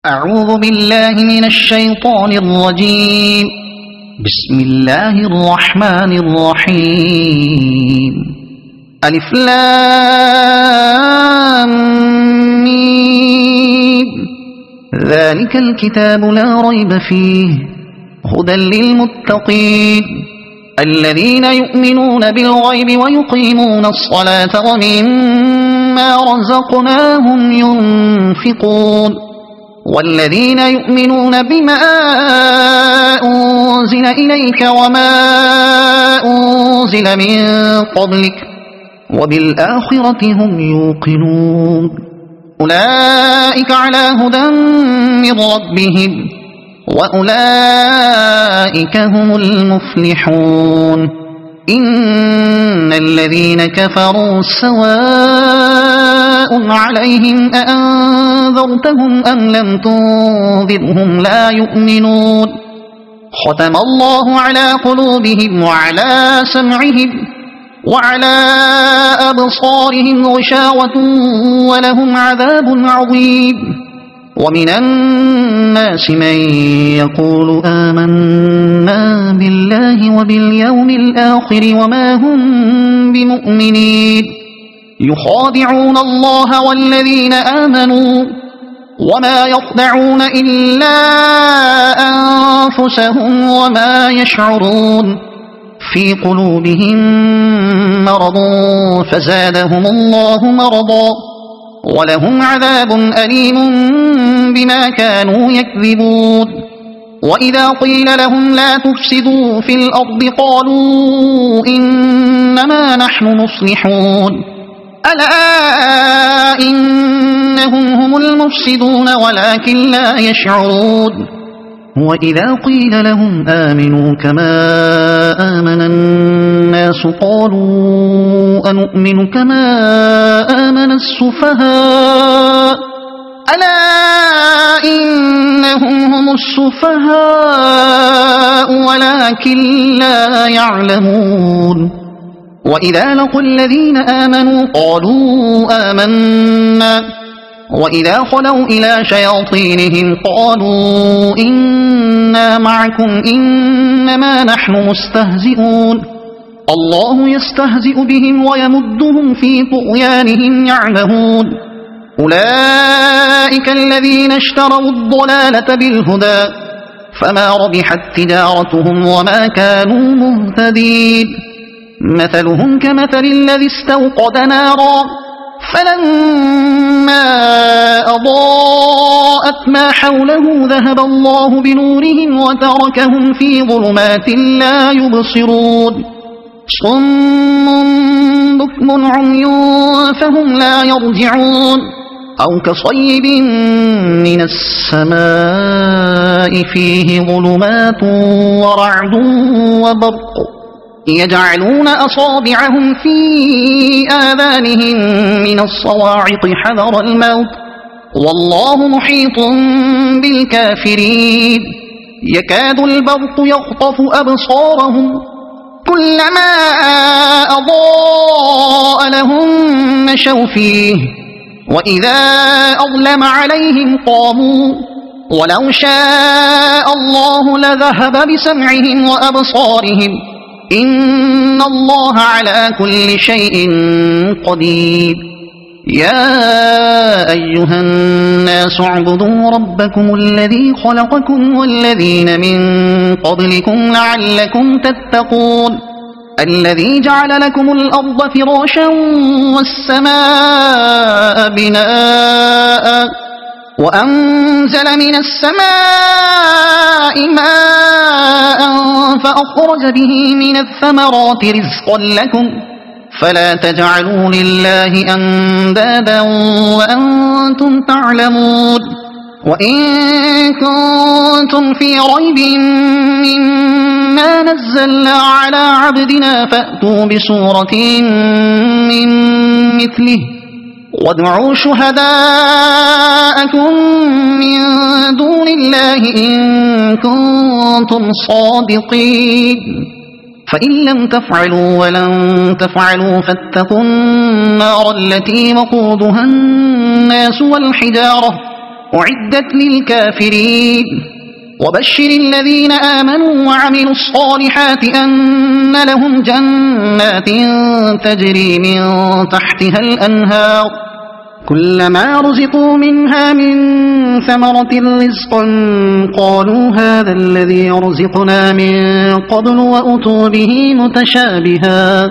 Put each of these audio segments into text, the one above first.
أعوذ بالله من الشيطان الرجيم. بسم الله الرحمن الرحيم. ألف لام ميم. ذلك الكتاب لا ريب فيه هدى للمتقين الذين يؤمنون بالغيب ويقيمون الصلاة ومما رزقناهم ينفقون والذين يؤمنون بما أنزل إليك وما أنزل من قبلك وبالآخرة هم يوقنون أولئك على هدى من ربهم وأولئك هم المفلحون. إن الذين كفروا سواء عليهم أأنذرتهم أم لم تنذرهم لا يؤمنون. ختم الله على قلوبهم وعلى سمعهم وعلى أبصارهم غشاوة ولهم عذاب عظيم. ومن الناس من يقول آمنا بالله وباليوم الآخر وما هم بمؤمنين يخادعون الله والذين آمنوا وما يخدعون إلا أنفسهم وما يشعرون. في قلوبهم مرض فزادهم الله مرضا ولهم عذاب أليم بما كانوا يكذبون. وإذا قيل لهم لا تفسدوا في الأرض قالوا إنما نحن مصلحون ألا إنهم هم المفسدون ولكن لا يشعرون. وإذا قيل لهم آمنوا كما آمن الناس قالوا أنؤمن كما آمن السفهاء ألا إنهم هم السفهاء ولكن لا يعلمون. وإذا لقوا الذين آمنوا قالوا آمنا وإذا خلوا إلى شياطينهم قالوا إنا معكم إنما نحن مستهزئون. الله يستهزئ بهم ويمدهم في طغيانهم يعمهون. أولئك الذين اشتروا الضلالة بالهدى فما ربحت تجارتهم وما كانوا مهتدين. مثلهم كمثل الذي استوقد نارا فلما أضاءت ما حوله ذهب الله بنورهم وتركهم في ظلمات لا يبصرون. صم بكم عمي فهم لا يرجعون. أو كصيب من السماء فيه ظلمات ورعد وبرق يجعلون أصابعهم في آذانهم من الصواعق حذر الموت والله محيط بالكافرين. يكاد البرق يخطف أبصارهم كلما أضاء لهم مشوا فيه وإذا أظلم عليهم قاموا ولو شاء الله لذهب بسمعهم وأبصارهم إن الله على كل شيء قدير. يا أيها الناس اعبدوا ربكم الذي خلقكم والذين من قبلكم لعلكم تتقون الذي جعل لكم الأرض فراشا والسماء بناء وأنزل من السماء ماء فأخرج به من الثمرات رزقا لكم فلا تجعلوا لله أندادا وأنتم تعلمون. وإن كنتم في ريب مما نزلنا على عبدنا فأتوا بسورة من مثله وادعوا شهداءكم من دون الله إن كنتم صادقين. فإن لم تفعلوا ولن تفعلوا فاتقوا النار التي وقودها الناس والحجارة أعدت للكافرين وبشر الذين آمنوا وعملوا الصالحات أن لهم جنات تجري من تحتها الأنهار كلما رزقوا منها من ثمرة رزقا قالوا هذا الذي رزقنا من قبل وأتوا به متشابها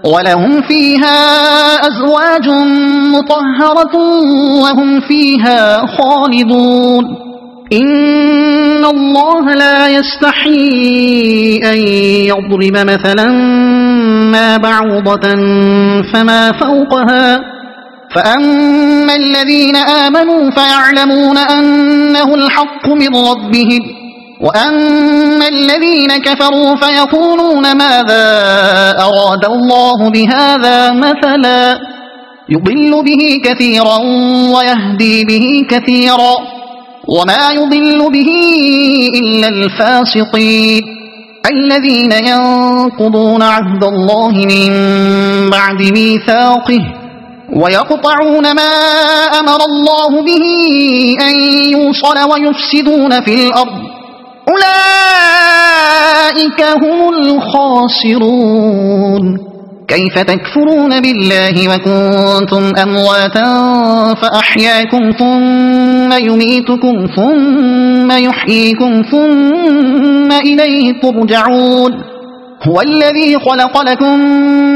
ولهم فيها أزواج مطهرة وهم فيها خالدون إن الله لا يستحيي أن يضرب مثلا ما بعوضة فما فوقها فأما الذين آمنوا فيعلمون أنه الحق من ربهم وأما الذين كفروا فيقولون ماذا أراد الله بهذا مثلا يضل به كثيرا ويهدي به كثيرا وما يضل به إلا الفاسقين الذين ينقضون عهد الله من بعد ميثاقه ويقطعون ما أمر الله به أن يوصل ويفسدون في الأرض أولئك هم الخاسرون كيف تكفرون بالله وكنتم أمواتا فأحياكم ثم يميتكم ثم يحييكم ثم إليه ترجعون هو الذي خلق لكم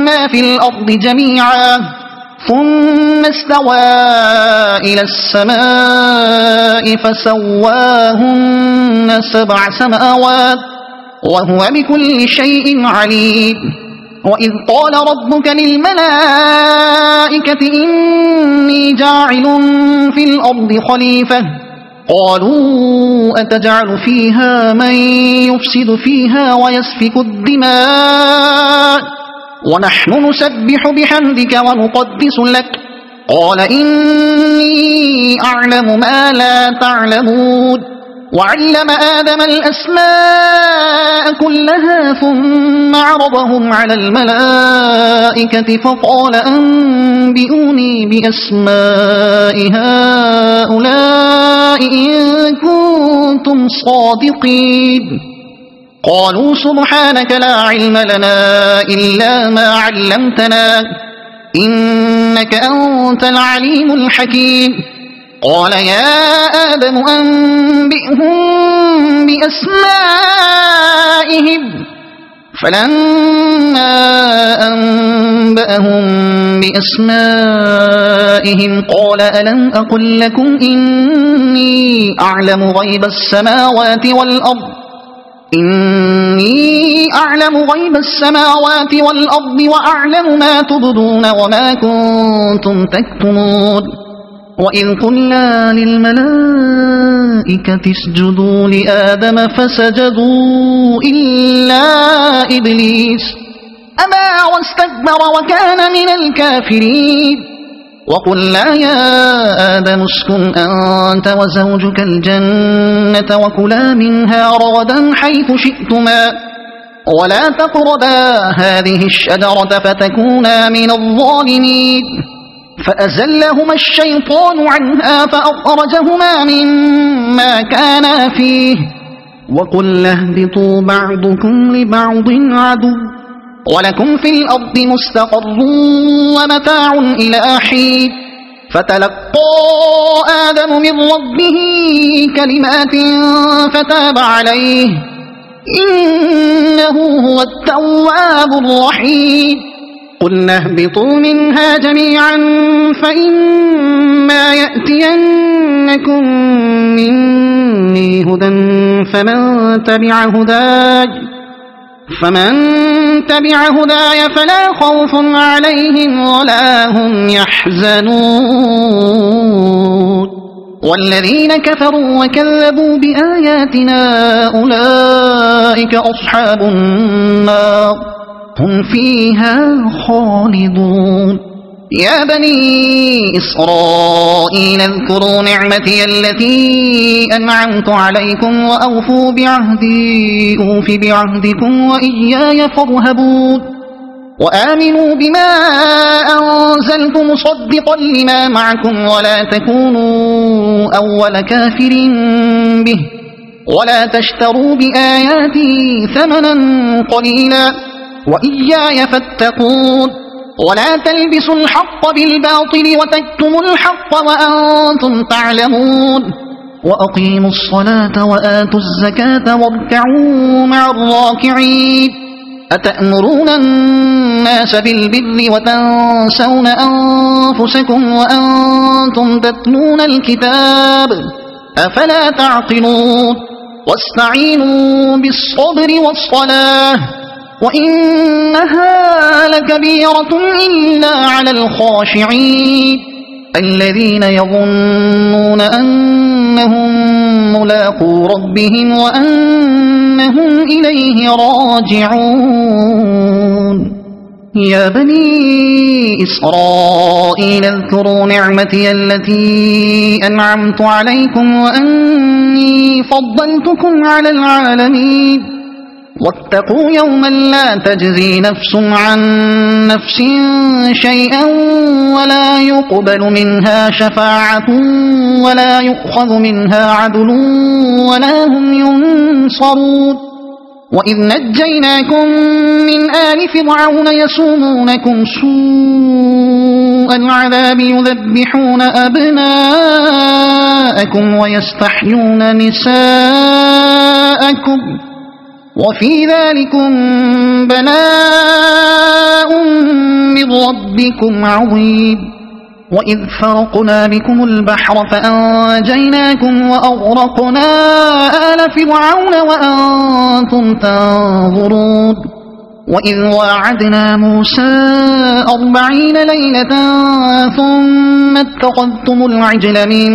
ما في الأرض جميعا ثم استوى إلى السماء فسواهن 7 سماوات وهو بكل شيء عليم وإذ قال ربك للملائكة إني جاعل في الأرض خليفة قالوا أتجعل فيها من يفسد فيها ويسفك الدماء ونحن نسبح بحمدك ونقدس لك قال إني أعلم ما لا تعلمون وعلم آدم الأسماء كلها ثم عرضهم على الملائكة فقال أنبئوني بأسماء هؤلاء إن كنتم صادقين قالوا سبحانك لا علم لنا إلا ما علمتنا إنك أنت العليم الحكيم قال يا آدم أنبئهم بأسمائهم فلما أنبأهم بأسمائهم قال ألم أقل لكم إني أعلم غيب السماوات والأرض وأعلم ما تبدون وما كنتم تكتمون وإذ قلنا للملائكة اسجدوا لآدم فسجدوا إلا إبليس أبى واستكبر وكان من الكافرين وقلنا يا آدم اسكن أنت وزوجك الجنة وكلا منها رغدا حيث شئتما ولا تقربا هذه الشجرة فتكونا من الظالمين فأزلهما الشيطان عنها فأخرجهما مما كانا فيه وقلنا اهبطوا بعضكم لبعض عدو ولكم في الأرض مستقر ومتاع إلى حين فتلقى آدم من ربه كلمات فتاب عليه إنه هو التواب الرحيم قلنا اهبطوا منها جميعا فإما يأتينكم مني هدى فمن تبع هداي فلا خوف عليهم ولا هم يحزنون والذين كفروا وكذبوا بآياتنا أولئك أصحاب النار هم فيها خالدون يا بني إسرائيل اذكروا نعمتي التي أنعمت عليكم وأوفوا بعهدي أوف بعهدكم وإياي فارهبون وآمنوا بما أنزلت مصدقا لما معكم ولا تكونوا أول كافر به ولا تشتروا بآياتي ثمنا قليلا وإياي فاتقون ولا تلبسوا الحق بالباطل وتكتموا الحق وأنتم تعلمون وأقيموا الصلاة وآتوا الزكاة واركعوا مع الراكعين أتأمرون الناس بالبر وتنسون أنفسكم وأنتم تتلون الكتاب أفلا تعقلون واستعينوا بالصبر والصلاة وإنها لكبيرة إلا على الخاشعين الذين يظنون أنهم ملاقو ربهم وأنهم إليه راجعون يا بني إسرائيل اذكروا نعمتي التي أنعمت عليكم وأني فضلتكم على العالمين واتقوا يوما لا تجزي نفس عن نفس شيئا ولا يقبل منها شفاعة ولا يؤخذ منها عدل ولا هم ينصرون وإذ نجيناكم من آل فرعون يسومونكم سوء العذاب يذبحون أبناءكم ويستحيون نساءكم وفي ذلكم بلاء من ربكم عظيم وإذ فرقنا بكم البحر فأنجيناكم وأغرقنا آل فرعون وأنتم تنظرون وإذ واعدنا موسى 40 ليلة ثم اتخذتم العجل من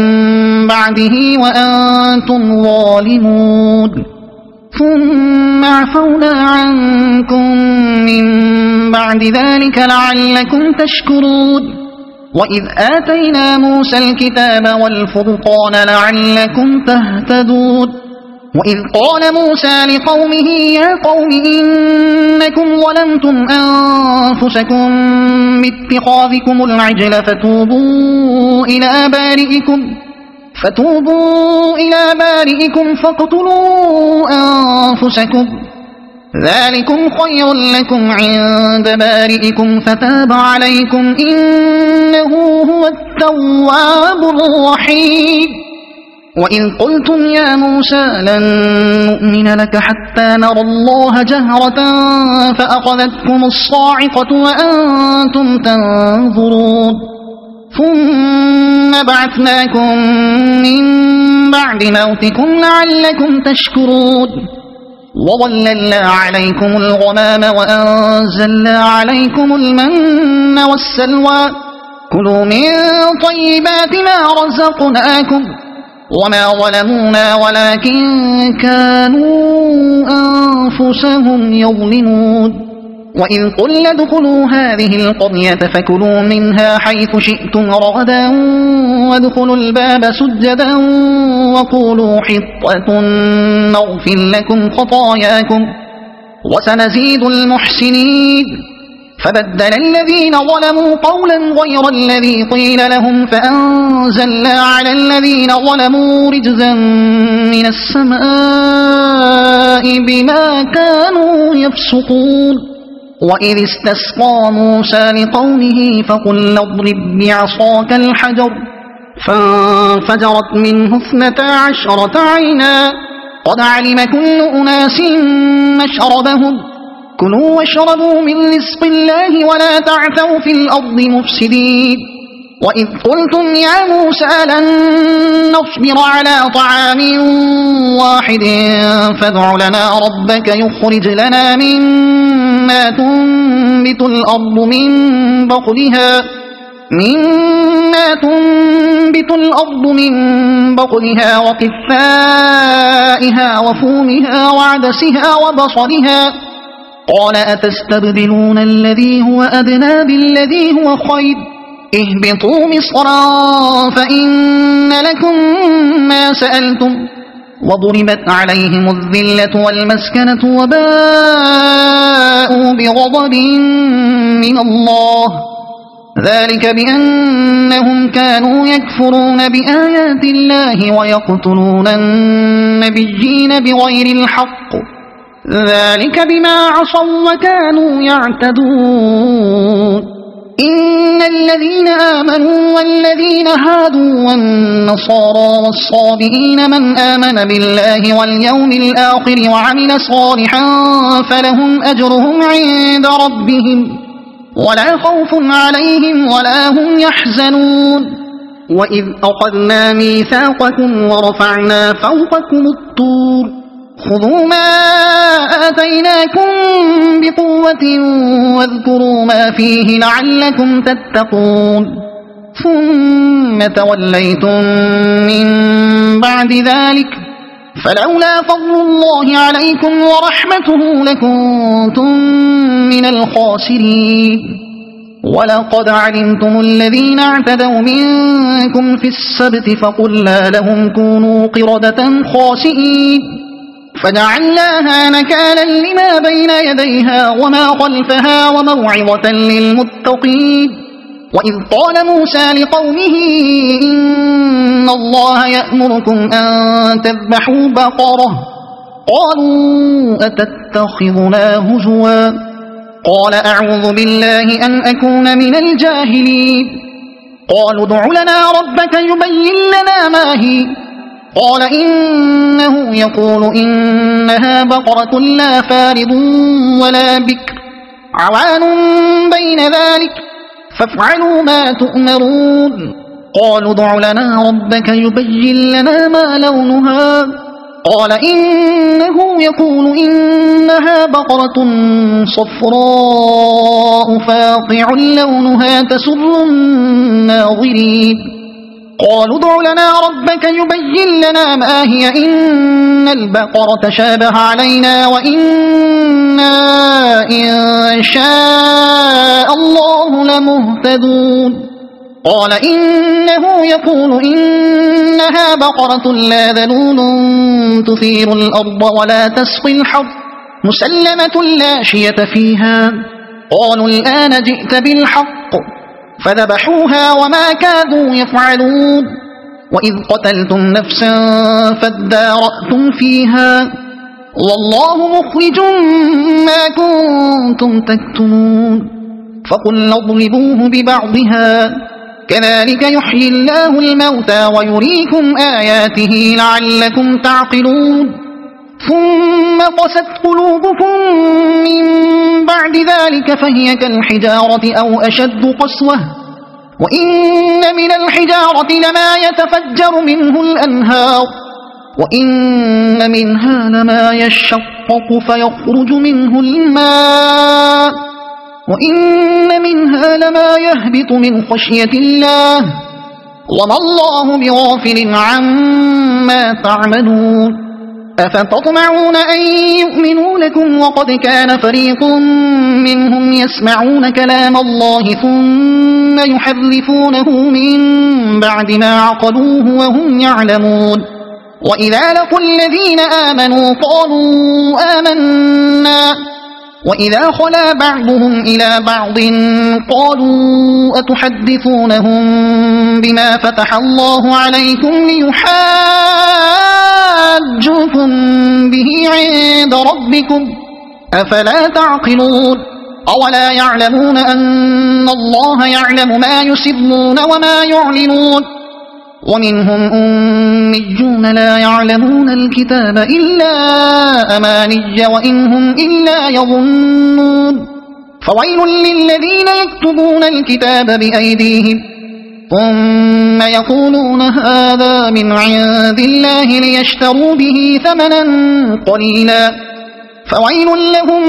بعده وأنتم ظالمون ثم عفونا عنكم من بعد ذلك لعلكم تشكرون وإذ آتينا موسى الكتاب والفرقان لعلكم تهتدون وإذ قال موسى لقومه يا قوم إنكم ظلمتم أنفسكم باتخاذكم العجل فتوبوا إلى بارئكم فاقتلوا أنفسكم ذلكم خير لكم عند بارئكم فتاب عليكم إنه هو التواب الرحيم وإذ قلتم يا موسى لن نؤمن لك حتى نرى الله جهرة فأخذتكم الصاعقة وأنتم تنظرون ثم بعثناكم من بعد موتكم لعلكم تشكرون وظللنا عليكم الغمام وأنزلنا عليكم المن والسلوى كلوا من طيبات ما رزقناكم وما ظلمونا ولكن كانوا أنفسهم يظلمون وإذ قلنا ادخلوا هذه القرية فكلوا منها حيث شئتم رغدا وادخلوا الباب سجدا وقولوا حطة نغفر لكم خطاياكم وسنزيد المحسنين فبدل الذين ظلموا قولا غير الذي قيل لهم فأنزلنا على الذين ظلموا رجزا من السماء بما كانوا يفسقون وإذ استسقى موسى لقومه فقل اضرب بعصاك الحجر فانفجرت منه 12 عينا قد علم كل أناس مشربهم كلوا واشربوا من رزق الله ولا تعثوا في الأرض مفسدين وإذ قلتم يا موسى لن نصبر على طعام واحد فادع لنا ربك يخرج لنا مما تنبت الأرض من بقلها وقثائها وفومها وعدسها وبصلها قال أتستبدلون الذي هو أدنى بالذي هو خير اهبطوا مصرا فإن لكم ما سألتم وضربت عليهم الذلة والمسكنة وباءوا بغضب من الله ذلك بأنهم كانوا يكفرون بآيات الله ويقتلون النبيين بغير الحق ذلك بما عصوا وكانوا يعتدون إن الذين آمنوا والذين هادوا والنصارى والصابئين من آمن بالله واليوم الآخر وعمل صالحا فلهم أجرهم عند ربهم ولا خوف عليهم ولا هم يحزنون وإذ أخذنا ميثاقكم ورفعنا فوقكم الطور خذوا ما آتيناكم بقوة واذكروا ما فيه لعلكم تتقون ثم توليتم من بعد ذلك فلولا فضل الله عليكم ورحمته لكنتم من الخاسرين ولقد علمتم الذين اعتدوا منكم في السبت فقلنا لهم كونوا قردة خاسئين فجعلناها نكالا لما بين يديها وما خلفها وموعظة للمتقين وإذ قال موسى لقومه إن الله يأمركم أن تذبحوا بقرة قالوا أتتخذنا هزوا قال أعوذ بالله أن أكون من الجاهلين قالوا ادع لنا ربك يبين لنا ما هي قال إنه يقول إنها بقرة لا فارض ولا بكر عوان بين ذلك فافعلوا ما تؤمرون قالوا ادع لنا ربك يبين لنا ما لونها قال إنه يقول إنها بقرة صفراء فاقع لونها تسر الناظرين قالوا ادع لنا ربك يبين لنا ما هي إن البقرة شابه علينا وإنا إن شاء الله لمهتدون قال إنه يقول إنها بقرة لا ذلول تثير الأرض ولا تسقي الحرث مسلمة لا شية فيها قالوا الآن جئت بالحق فذبحوها وما كادوا يفعلون وإذ قتلتم نفسا فادارأتم فيها والله مخرج ما كنتم تكتمون فقلنا اضربوه ببعضها كذلك يحيي الله الموتى ويريكم آياته لعلكم تعقلون ثم قست قلوبكم من بعد ذلك فهي كالحجارة أو أشد قسوة وإن من الحجارة لما يتفجر منه الأنهار وإن منها لما يشقق فيخرج منه الماء وإن منها لما يهبط من خشية الله وما الله بغافل عما تعملون أفتطمعون أن يؤمنوا لكم وقد كان فريق منهم يسمعون كلام الله ثم يحرفونه من بعد ما عقلوه وهم يعلمون وإذا لقوا الذين آمنوا قالوا آمنا وإذا خلا بعضهم إلى بعض قالوا أتحدثونهم بما فتح الله عليكم ليحاجوكم به عند ربكم أفلا تعقلون أولا يعلمون أن الله يعلم ما يسرون وما يعلنون ومنهم أميون لا يعلمون الكتاب إلا أماني وإنهم إلا يظنون فويل للذين يكتبون الكتاب بأيديهم ثم يقولون هذا من عند الله ليشتروا به ثمنا قليلا فويل لهم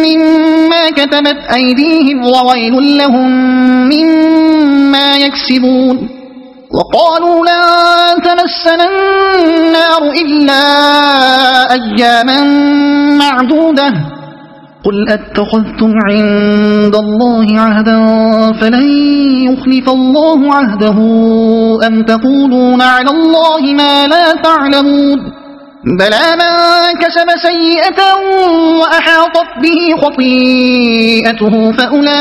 مما كتبت أيديهم وويل لهم مما يكسبون وقالوا لن تمسنا النار إلا أياما معدودة قل أتخذتم عند الله عهدا فلن يخلف الله عهده أم تقولون على الله ما لا تعلمون بلى من كسب سيئة وأحاطت به خطيئته فأولئك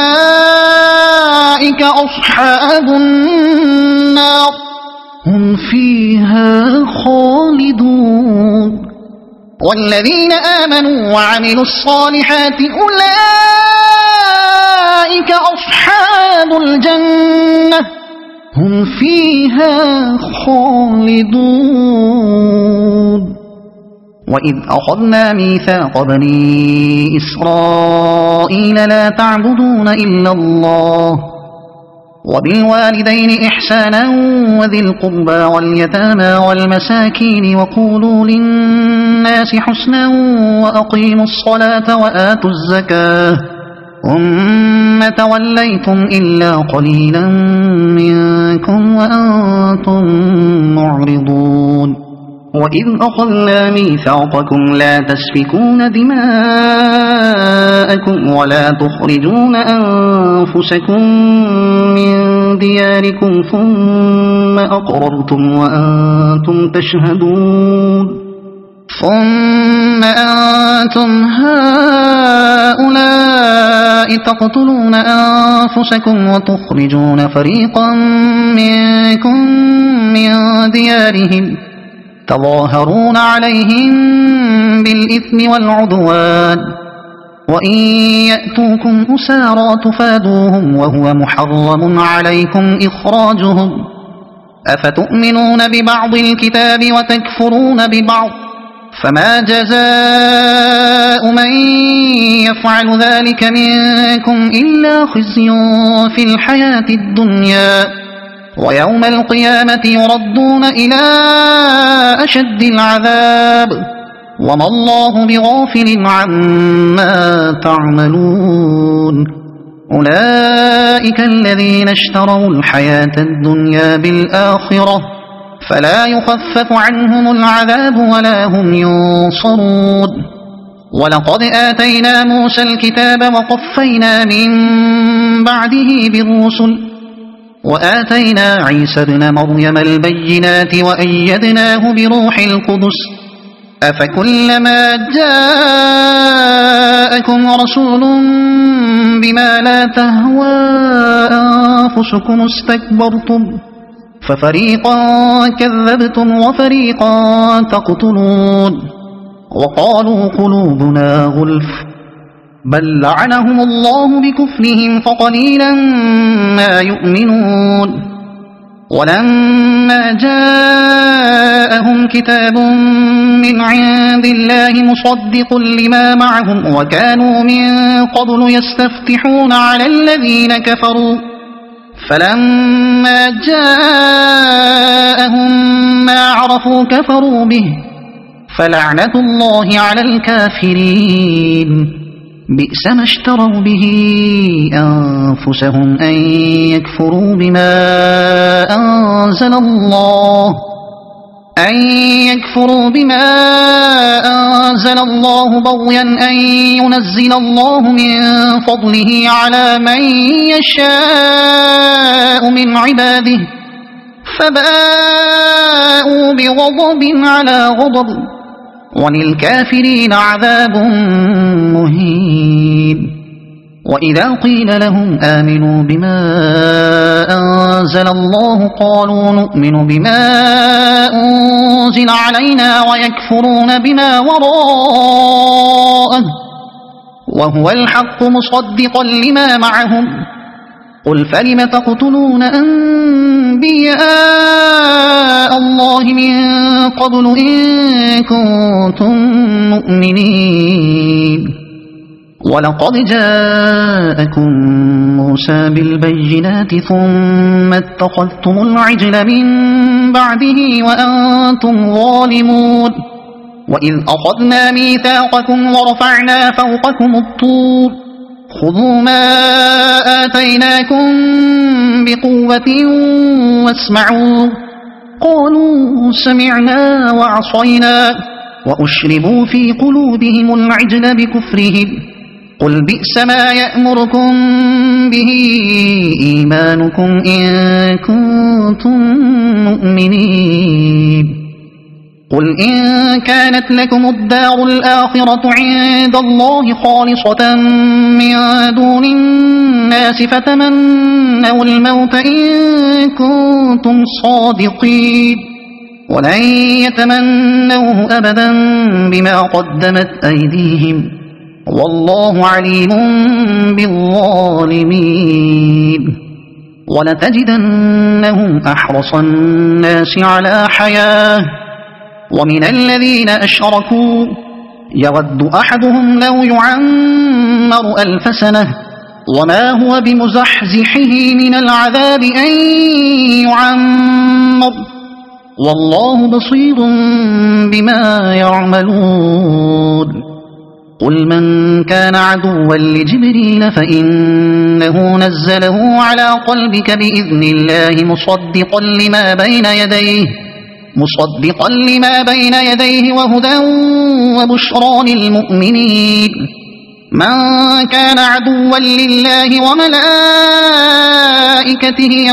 أصحاب النار هم فيها خالدون والذين آمنوا وعملوا الصالحات أولئك أصحاب الجنة هم فيها خالدون وإذ أخذنا ميثاق بني إسرائيل لا تعبدون إلا الله وبالوالدين إحسانا وذي القربى واليتامى والمساكين وقولوا للناس حسنا وأقيموا الصلاة وآتوا الزكاة ثم توليتم إلا قليلا منكم وأنتم معرضون وإذ أخذنا ميثاقكم لا تسفكون دماءكم ولا تخرجون أنفسكم من دياركم ثم أقررتم وأنتم تشهدون ثم أنتم هؤلاء تقتلون أنفسكم وتخرجون فريقا منكم من ديارهم تظاهرون عليهم بالإثم والعدوان وإن يأتوكم أسارى تفادوهم وهو محرم عليكم إخراجهم أفتؤمنون ببعض الكتاب وتكفرون ببعض فما جزاء من يفعل ذلك منكم إلا خزي في الحياة الدنيا ويوم القيامة يردون إلى أشد العذاب وما الله بغافل عما تعملون أولئك الذين اشتروا الحياة الدنيا بالآخرة فلا يخفف عنهم العذاب ولا هم ينصرون ولقد آتينا موسى الكتاب وقفينا من بعده بالرسل وآتينا عيسى ابن مريم البينات وأيدناه بروح القدس أفكلما جاءكم رسول بما لا تهوى أنفسكم استكبرتم ففريقا كذبتم وفريقا تقتلون وقالوا قلوبنا غلف بل لعنهم الله بكفرهم فقليلا ما يؤمنون ولما جاءهم كتاب من عند الله مصدق لما معهم وكانوا من قبل يستفتحون على الذين كفروا فلما جاءهم ما عرفوا كفروا به فلعنة الله على الكافرين بئس ما اشتروا به أنفسهم أن يكفروا بما أنزل الله بغيا أن ينزل الله من فضله على من يشاء من عباده فباءوا بغضب على غضب وللكافرين عذاب مهين وإذا قيل لهم آمنوا بما أنزل الله قالوا نؤمن بما أنزل علينا ويكفرون بما وراءه وهو الحق مصدقا لما معهم قل فلم تقتلون أنبياء الله من قبل إن كنتم مؤمنين ولقد جاءكم موسى بالبينات ثم اتخذتم العجل من بعده وأنتم ظالمون وإذ أخذنا ميثاقكم ورفعنا فوقكم الطور خذوا ما آتيناكم بقوة واسمعوا قالوا سمعنا وعصينا وأشربوا في قلوبهم العجل بكفرهم قل بئس ما يأمركم به إيمانكم إن كنتم مؤمنين قل إن كانت لكم الدار الآخرة عند الله خالصة من دون الناس فتمنوا الموت إن كنتم صادقين ولن يتمنوه أبدا بما قدمت أيديهم والله عليم بالظالمين ولتجدنهم أحرص الناس على حياة ومن الذين أشركوا يود أحدهم لو يعمر 1000 سنة وما هو بمزحزحه من العذاب أن يعمر والله بصير بما يعملون قل من كان عدوا لجبريل فإنه نزله على قلبك بإذن الله مصدقا لما بين يديه وهدى وبشرى للمؤمنين من كان عدوا لله وملائكته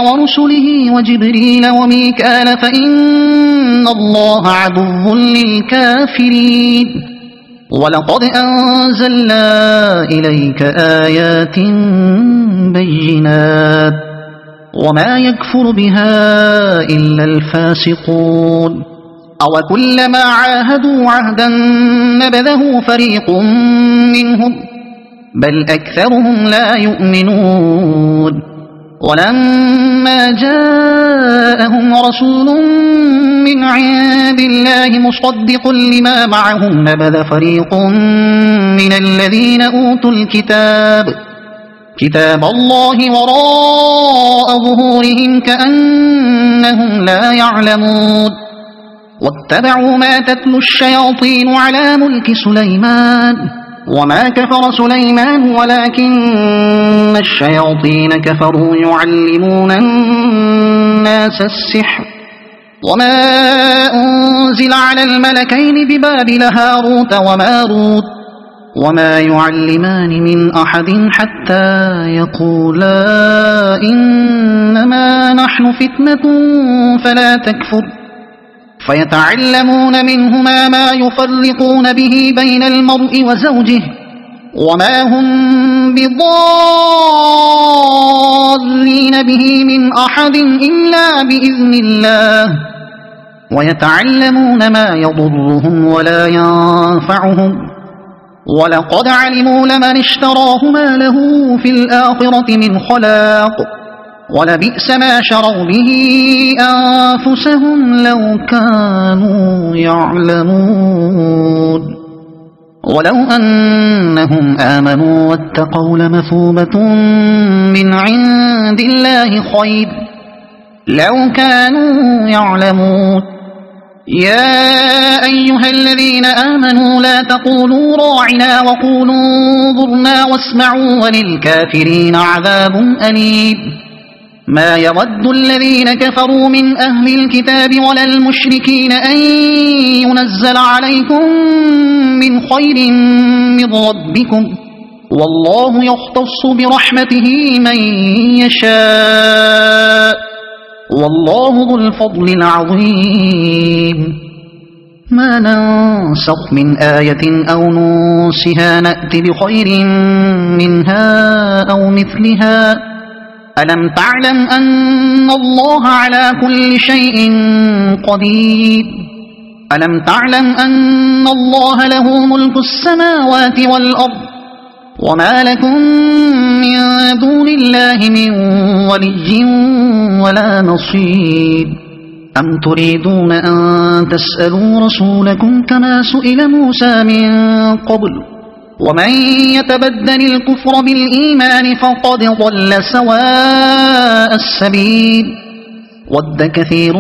ورسله وجبريل وميكال فإن الله عدو للكافرين ولقد أنزلنا إليك آيات بينات وما يكفر بها إلا الفاسقون أو كلما عاهدوا عهدا نبذه فريق منهم بل أكثرهم لا يؤمنون ولما جاءهم رسول من عند الله مصدق لما معهم نبذ فريق من الذين أوتوا كتاب الله وراء ظهورهم كأنهم لا يعلمون واتبعوا ما تتلو الشياطين على ملك سليمان وما كفر سليمان ولكن الشياطين كفروا يعلمون الناس السحر وما أنزل على الملكين ببابل هاروت وماروت وما يعلمان من أحد حتى يقولا إنما نحن فتنة فلا تكفر فيتعلمون منهما ما يفرقون به بين المرء وزوجه وما هم بضالين به من أحد إلا بإذن الله ويتعلمون ما يضرهم ولا ينفعهم ولقد علموا لمن اشتراه ما له في الآخرة من خلاق ولبئس ما شروا به أنفسهم لو كانوا يعلمون ولو أنهم آمنوا واتقوا لمثوبة من عند الله خير لو كانوا يعلمون يا أيها الذين آمنوا لا تقولوا راعنا وقولوا انظرنا واسمعوا وللكافرين عذاب أليم ما يود الذين كفروا من أهل الكتاب ولا المشركين أن ينزل عليكم من خير من ربكم والله يختص برحمته من يشاء والله ذو الفضل العظيم ما ننسخ من آية أو ننسها نأت بخير منها أو مثلها ألم تعلم أن الله على كل شيء قدير ألم تعلم أن الله له ملك السماوات والأرض وما لكم من دون الله من ولي ولا نصير أم تريدون أن تسألوا رسولكم كما سئل موسى من قبل ومن يتبدل الكفر بالإيمان فقد ضل سواء السبيل ود كثير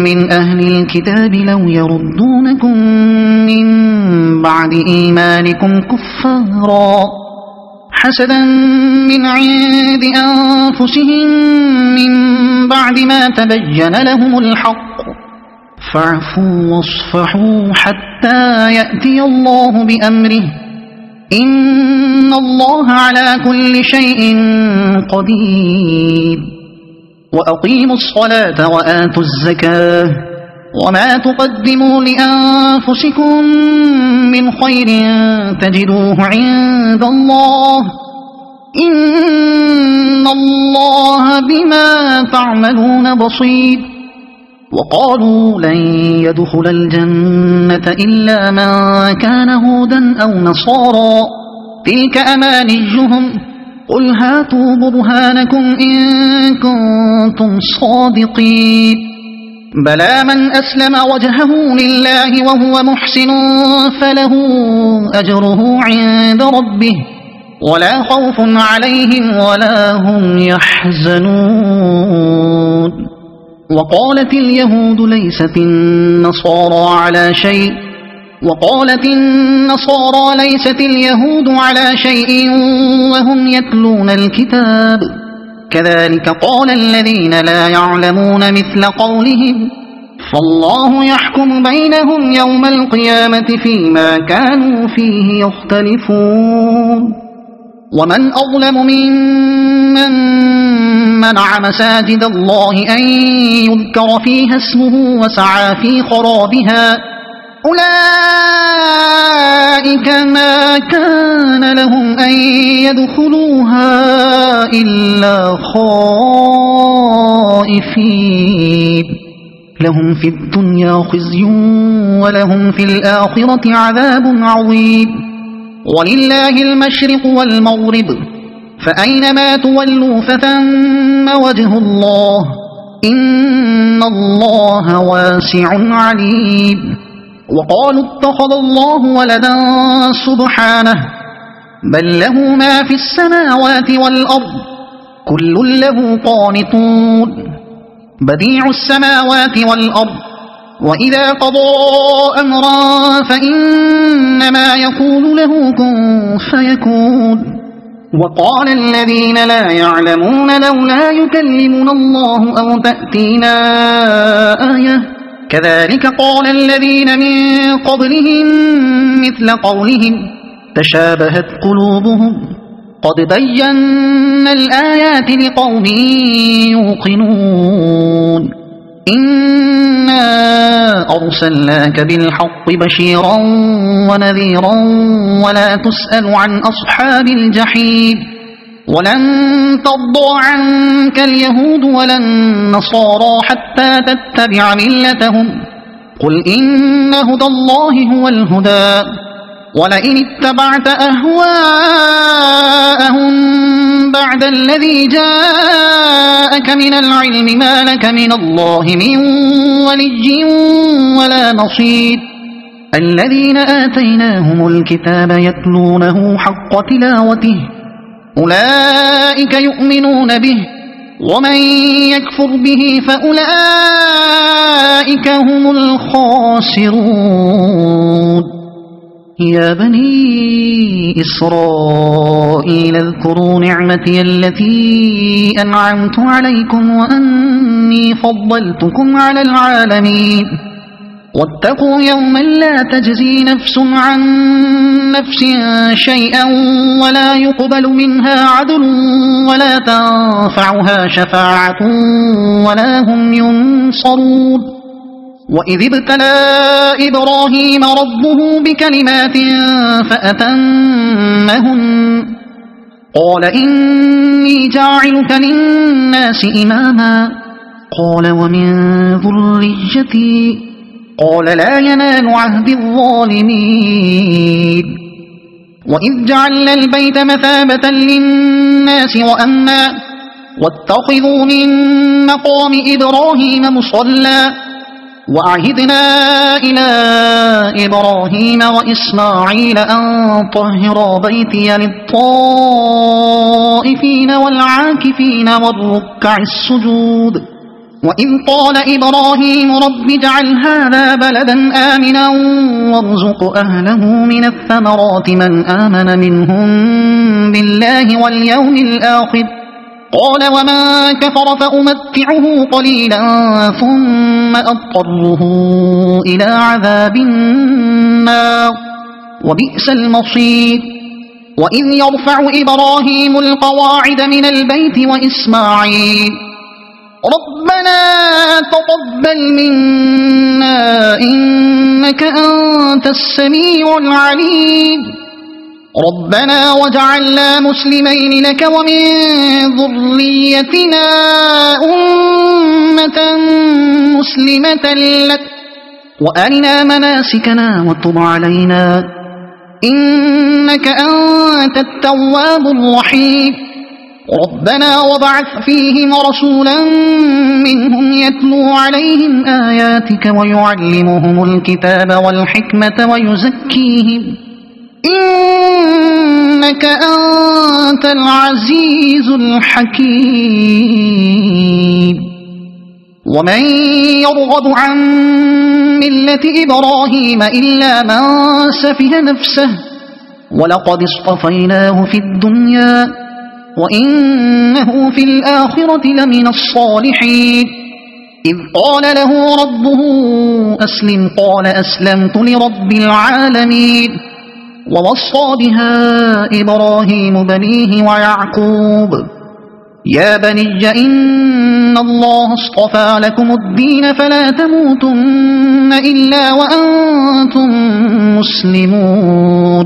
من أهل الكتاب لو يردونكم من بعد إيمانكم كفارا حسدا من عند أنفسهم من بعد ما تبين لهم الحق فاعفوا واصفحوا حتى يأتي الله بأمره إن الله على كل شيء قدير وأقيموا الصلاة وآتوا الزكاة وما تقدموا لأنفسكم من خير تجدوه عند الله إن الله بما تعملون بصير. وقالوا لن يدخل الجنة إلا من كان هودا أو نصارى تلك أمانيهم قل هاتوا برهانكم إن كنتم صادقين بلى من أسلم وجهه لله وهو محسن فله أجره عند ربه ولا خوف عليهم ولا هم يحزنون. وقالت اليهود ليست النصارى اليهود على شيء وهم يتلون الكتاب كذلك قال الذين لا يعلمون مثل قولهم فالله يحكم بينهم يوم القيامة فيما كانوا فيه يختلفون. ومن أظلم ممن منع مساجد الله أن يذكر فيها اسمه وسعى في خرابها أولئك ما كان لهم أن يدخلوها إلا خائفين لهم في الدنيا خزي ولهم في الآخرة عذاب عظيم. ولله المشرق والمغرب فأينما تولوا فثم وجه الله إن الله واسع عليم. وقالوا اتخذ الله ولدا سبحانه بل له ما في السماوات والأرض كل له قانتون بديع السماوات والأرض وإذا قضى أمرا فإنما يقول له كن فيكون. وقال الذين لا يعلمون لولا يكلمنا الله أو تأتينا آية كذلك قال الذين من قبلهم مثل قولهم تشابهت قلوبهم قد بينا الآيات لقوم يوقنون. إنا أرسلناك بالحق بشيرا ونذيرا ولا تسأل عن أصحاب الجحيم ولن ترضى عنك اليهود ولا النصارى حتى تتبع ملتهم قل إن هدى الله هو الهدى ولئن اتبعت أهواءهم بعد الذي جاءك من العلم ما لك من الله من ولي ولا نصير. الذين آتيناهم الكتاب يتلونه حق تلاوته أولئك يؤمنون به ومن يكفر به فأولئك هم الخاسرون. يا بني إسرائيل اذكروا نعمتي التي أنعمت عليكم وأني فضلتكم على العالمين واتقوا يوما لا تجزي نفس عن نفس شيئا ولا يقبل منها عدل ولا تنفعها شفاعة ولا هم ينصرون. وإذ ابتلى إبراهيم ربه بكلمات فأتمهن قال إني جاعلك للناس إماما قال ومن ذريتي قال لا ينال عهد الظالمين. وإذ جعلنا البيت مثابة للناس وأمنا واتخذوا من مقام إبراهيم مصلى وأعهدنا إلى إبراهيم وإسماعيل أن طهرا بيتي للطائفين والعاكفين والركع السجود. وإذ قال إبراهيم رب اجعل هذا بلدا آمنا وارزق أهله من الثمرات من آمن منهم بالله واليوم الآخر قال ومن كفر فأمتعه قليلا ثم أضطره إلى عذاب النار وبئس المصير. وإذ يرفع إبراهيم القواعد من البيت وإسماعيل ربنا تقبل منا إنك أنت السميع العليم ربنا واجعلنا مسلمين لك ومن ذريتنا أمة مسلمة لك وأرنا مناسكنا وتب علينا إنك أنت التواب الرحيم ربنا وابعث فيهم رسولا منهم يتلو عليهم آياتك ويعلمهم الكتاب والحكمة ويزكيهم إنك أنت العزيز الحكيم ومن يرغب عن ملة إبراهيم إلا من سفه نفسه ولقد اصطفيناه في الدنيا وإنه في الآخرة لمن الصالحين إذ قال له ربه أسلم قال أسلمت لرب العالمين ووصى بها إبراهيم بنيه ويعقوب يا بني إن الله اصطفى لكم الدين فلا تموتن إلا وأنتم مسلمون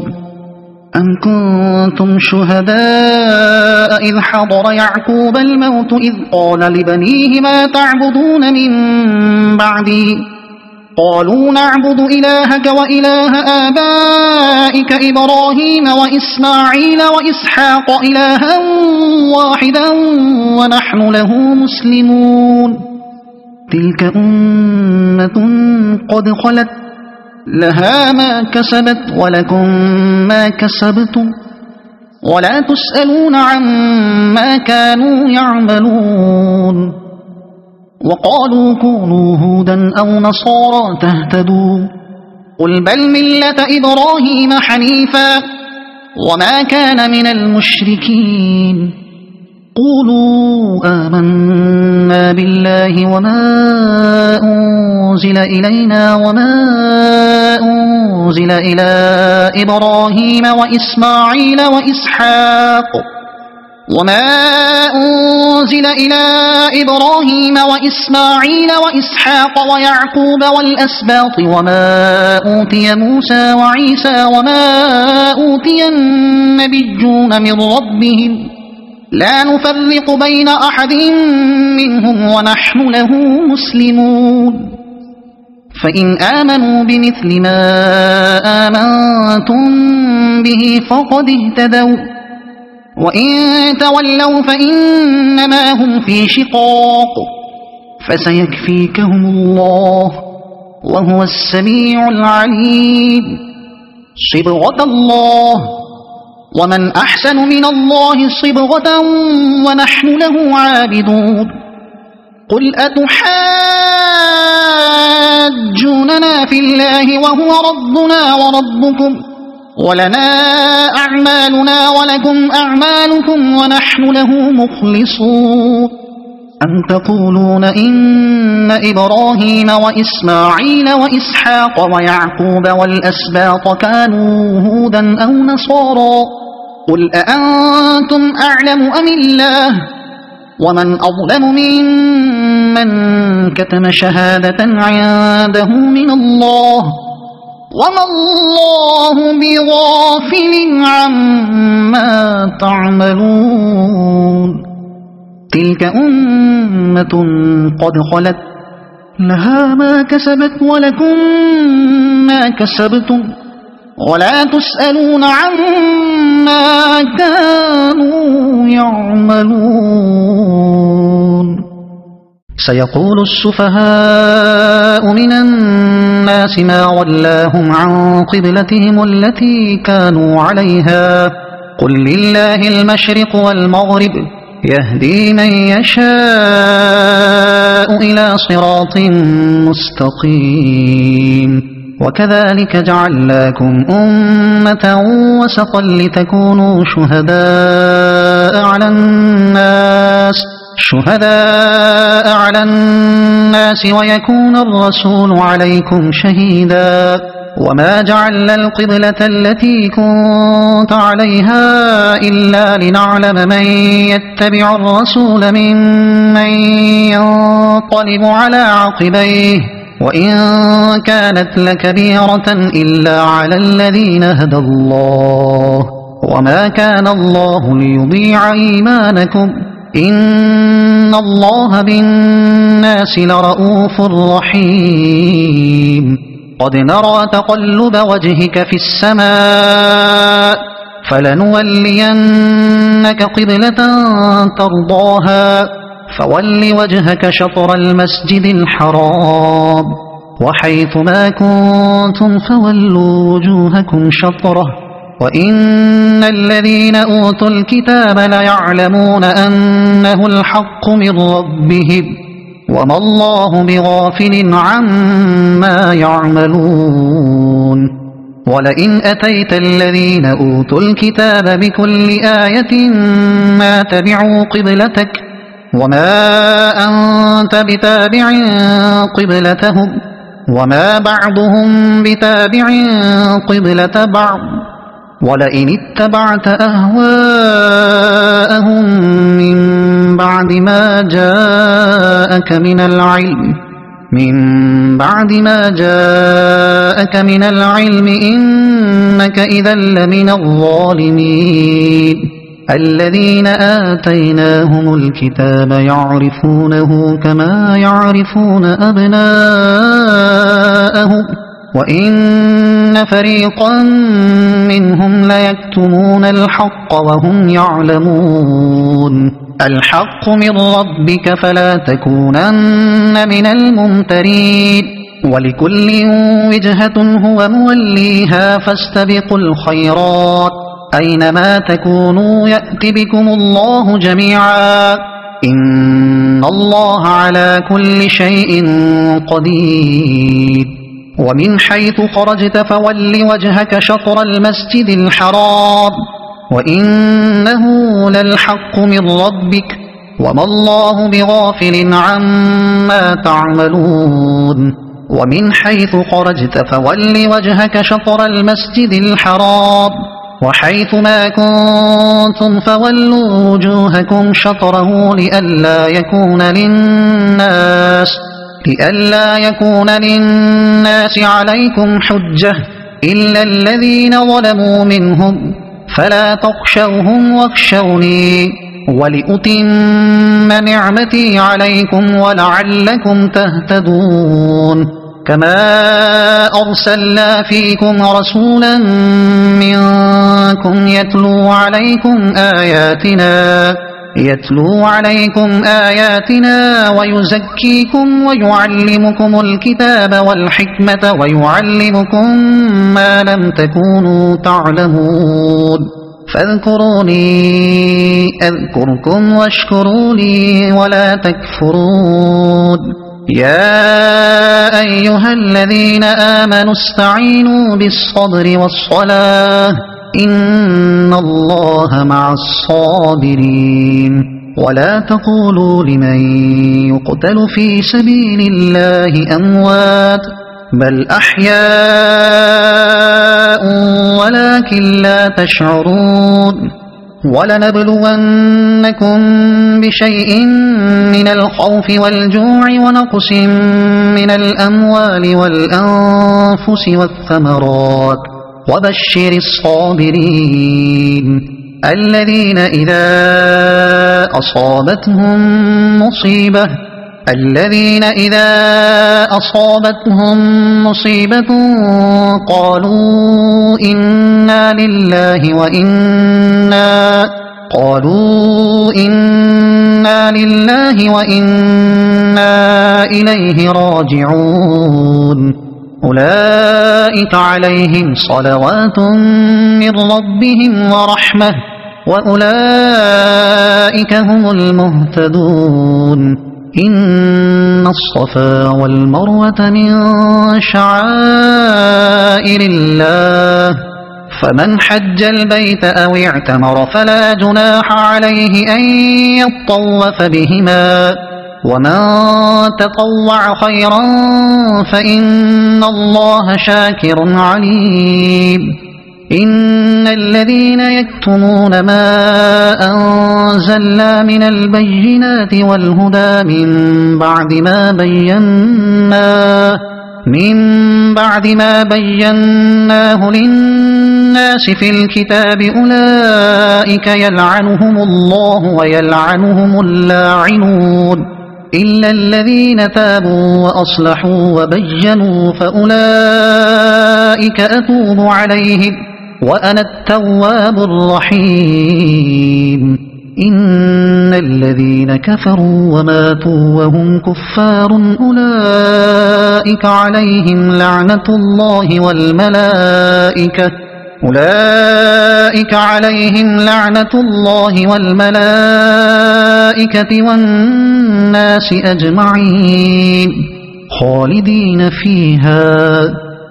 أم كنتم شهداء إذ حضر يعقوب الموت إذ قال لبنيه ما تعبدون من بعدي قالوا نعبد إلهك وإله آبائك إبراهيم وإسماعيل وإسحاق إلها واحدا ونحن له مسلمون تلك أمة قد خلت لها ما كسبت ولكم ما كسبتم ولا تسألون عما كانوا يعملون وقالوا كونوا هودا أو نصارى تهتدوا قل بل ملة إبراهيم حنيفا وما كان من المشركين قولوا آمنا بالله وما أنزل إلينا وما أنزل إلى إبراهيم وإسماعيل وإسحاق وما أنزل إلى إبراهيم وإسماعيل وإسحاق ويعقوب والأسباط وما أوتي موسى وعيسى وما أوتي النبيون من ربهم لا نفرق بين أحد منهم ونحن له مسلمون فإن آمنوا بمثل ما آمنتم به فقد اهتدوا وإن تولوا فإنما هم في شقاق فسيكفيكهم الله وهو السميع العليم صبغة الله ومن أحسن من الله صبغة ونحن له عابدون قل أتحاجوننا في الله وهو ربنا وربكم ولنا أعمالنا ولكم أعمالكم ونحن له مخلصون أم تقولون إن إبراهيم وإسماعيل وإسحاق ويعقوب والأسباط كانوا هودا أو نصارى قل أأنتم أعلم أم الله ومن أظلم ممن كتم شهادة عنده من الله وما الله بغافل عما تعملون تلك أمة قد خلت لها ما كسبت ولكم ما كسبتم ولا تسألون عما كانوا يعملون سيقول السفهاء من الناس ما ولاهم عن قبلتهم التي كانوا عليها قل لله المشرق والمغرب يهدي من يشاء إلى صراط مستقيم وكذلك جعلناكم أمة وسطا لتكونوا شهداء على الناس شهداء على الناس ويكون الرسول عليكم شهيدا وما جعلنا القبلة التي كنت عليها إلا لنعلم من يتبع الرسول ممن ينقلب على عقبيه وإن كانت لكبيرة إلا على الذين هدى الله وما كان الله ليضيع إيمانكم إن الله بالناس لرؤوف رحيم قد نرى تقلب وجهك في السماء فلنولينك قبلة ترضاها فول وجهك شطر المسجد الحرام وحيث ما كنتم فولوا وجوهكم شطره وإن الذين أوتوا الكتاب ليعلمون أنه الحق من ربهم وما الله بغافل عما يعملون ولئن أتيت الذين أوتوا الكتاب بكل آية ما تبعوا قبلتك وما أنت بتابع قبلتهم وما بعضهم بتابع قبلة بعض ولئن اتبعت أهواءهم من بعد ما جاءك من العلم إنك إذا لمن الظالمين الذين آتيناهم الكتاب يعرفونه كما يعرفون أبناءهم وإن فريقا منهم ليكتمون الحق وهم يعلمون الحق من ربك فلا تكونن من الممترين ولكل وجهة هو موليها فاستبقوا الخيرات أينما تكونوا يأت بكم الله جميعا إن الله على كل شيء قدير ومن حيث خرجت فول وجهك شطر المسجد الحرام وإنه للحق من ربك وما الله بغافل عما تعملون ومن حيث خرجت فول وجهك شطر المسجد الحرام وحيث ما كنتم فولوا وجوهكم شطره لئلا يكون للناس عليكم حجة إلا الذين ظلموا منهم فلا تخشوهم واخشوني ولأتم نعمتي عليكم ولعلكم تهتدون كما أرسلنا فيكم رسولا منكم يتلو عليكم آياتنا ويزكيكم ويعلمكم الكتاب والحكمة ويعلمكم ما لم تكونوا تعلمون فاذكروني أذكركم واشكروا لي ولا تكفرون يا أيها الذين آمنوا استعينوا بالصبر والصلاة إن الله مع الصابرين ولا تقولوا لمن يقتل في سبيل الله أموات بل أحياء ولكن لا تشعرون ولنبلونكم بشيء من الخوف والجوع ونقص من الأموال والأنفس والثمرات وبشر الصابرين الذين إذا أصابتهم مصيبة قالوا إنا لله وإنا إليه راجعون أولئك عليهم صلوات من ربهم ورحمة وأولئك هم المهتدون إن الصفا والمروة من شعائر الله فمن حج البيت أو اعتمر فلا جناح عليه أن يطوف بهما ومن تطوع خيرا فإن الله شاكر عليم إن الذين يكتمون ما أنزلنا من البينات والهدى من بعد ما بيناه للناس في الكتاب أولئك يلعنهم الله ويلعنهم اللاعنون إلا الذين تابوا وأصلحوا وبينوا فأولئك أتوب عليهم وأنا التواب الرحيم إن الذين كفروا وماتوا وهم كفار أولئك عليهم لعنة الله والملائكة والناس أجمعين خالدين فيها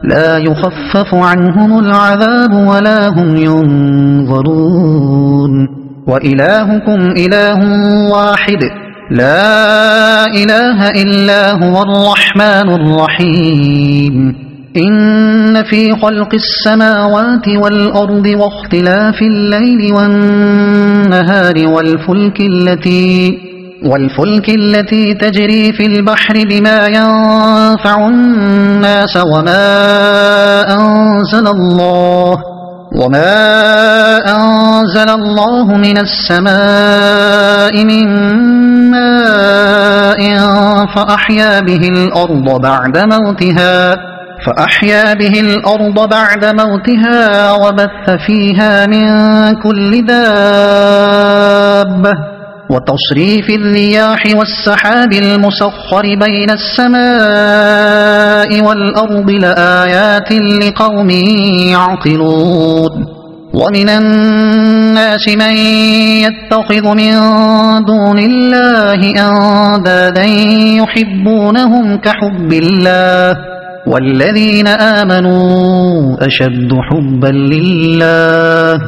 لا يخفف عنهم العذاب ولا هم ينظرون وإلهكم إله واحد لا إله إلا هو الرحمن الرحيم إن في خلق السماوات والأرض واختلاف الليل والنهار والفلك التي تجري في البحر بما ينفع الناس وما أنزل الله من السماء من ماء فأحيا به الأرض بعد موتها وبث فيها من كل دابة وتصريف الرياح والسحاب المسخر بين السماء والأرض لآيات لقوم يعقلون ومن الناس من يتخذ من دون الله أندادا يحبونهم كحب الله والذين آمنوا أشد حبا لله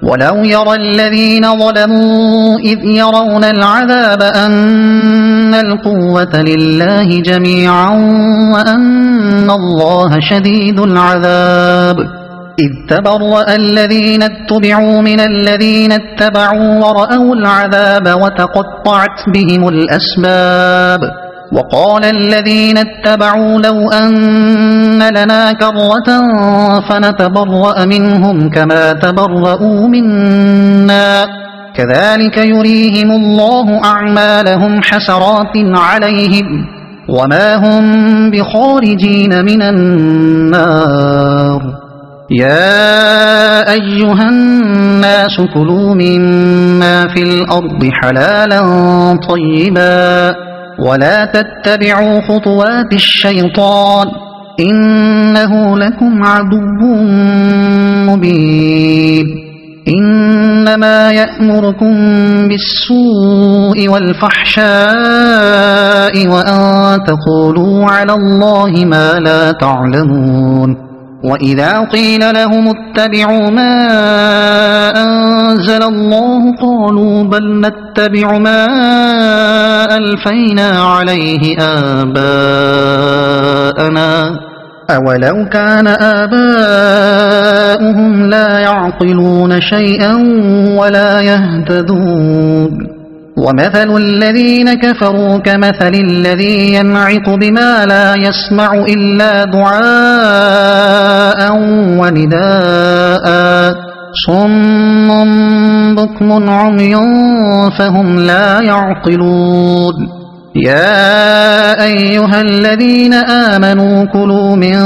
ولو يرى الذين ظلموا إذ يرون العذاب أن القوة لله جميعا وأن الله شديد العذاب إذ تبرأ الذين اتبعوا من الذين اتبعوا ورأوا العذاب وتقطعت بهم الأسباب وقال الذين اتبعوا لو أن لنا كرة فنتبرأ منهم كما تبرؤوا منا كذلك يريهم الله أعمالهم حسرات عليهم وما هم بخارجين من النار يا أيها الناس كلوا مما في الأرض حلالا طيبا ولا تتبعوا خطوات الشيطان إنه لكم عدو مبين إنما يأمركم بالسوء والفحشاء وأن تقولوا على الله ما لا تعلمون وإذا قيل لهم اتبعوا ما أنزل الله قالوا بل نتبع ما ألفينا عليه آباءنا أولو كان آباؤهم لا يعقلون شيئا ولا يهتدون ومثل الذين كفروا كمثل الذي ينعق بما لا يسمع إلا دعاء ونداء صم بكم عمي فهم لا يعقلون يا أيها الذين آمنوا كلوا من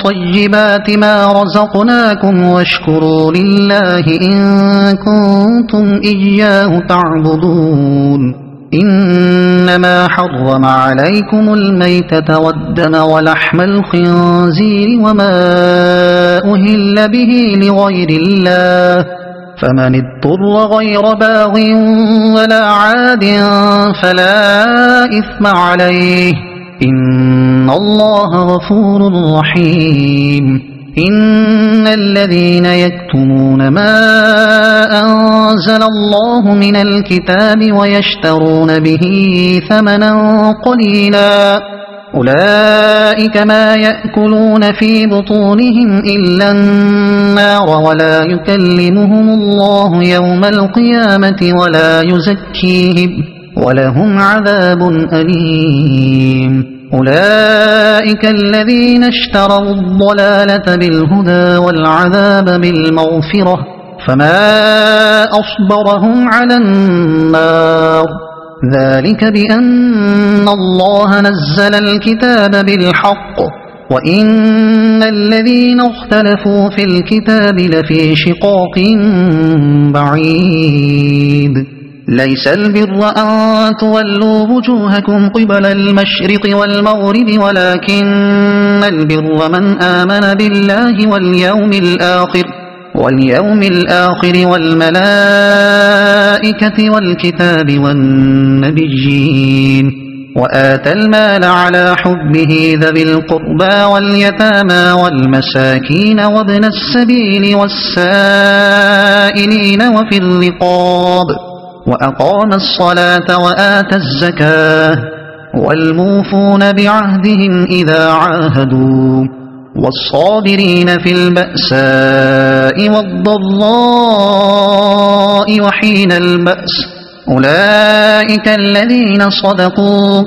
طيبات ما رزقناكم واشكروا لله إن كنتم إياه تعبدون إنما حرم عليكم الميتة والدم ولحم الخنزير وما أهل به لغير الله فمن اضطر غير باغ ولا عاد فلا إثم عليه إن الله غفور رحيم إن الذين يكتمون ما أنزل الله من الكتاب ويشترون به ثمنا قليلا أولئك ما يأكلون في بطونهم إلا النار ولا يكلمهم الله يوم القيامة ولا يزكيهم ولهم عذاب أليم أولئك الذين اشتروا الضلالة بالهدى والعذاب بالمغفرة فما أصبرهم على النار ذلك بأن الله نزل الكتاب بالحق وإن الذين اختلفوا في الكتاب لفي شقاق بعيد ليس البر أن تولوا وجوهكم قبل المشرق والمغرب ولكن البر من آمن بالله واليوم الآخر والملائكة والكتاب والنبيين وآتى المال على حبه ذوي القربى واليتامى والمساكين وابن السبيل والسائلين وفي الرقاب وأقام الصلاة وآتى الزكاة والموفون بعهدهم إذا عاهدوا والصابرين في البأساء والضراء وحين البأس أولئك الذين صدقوا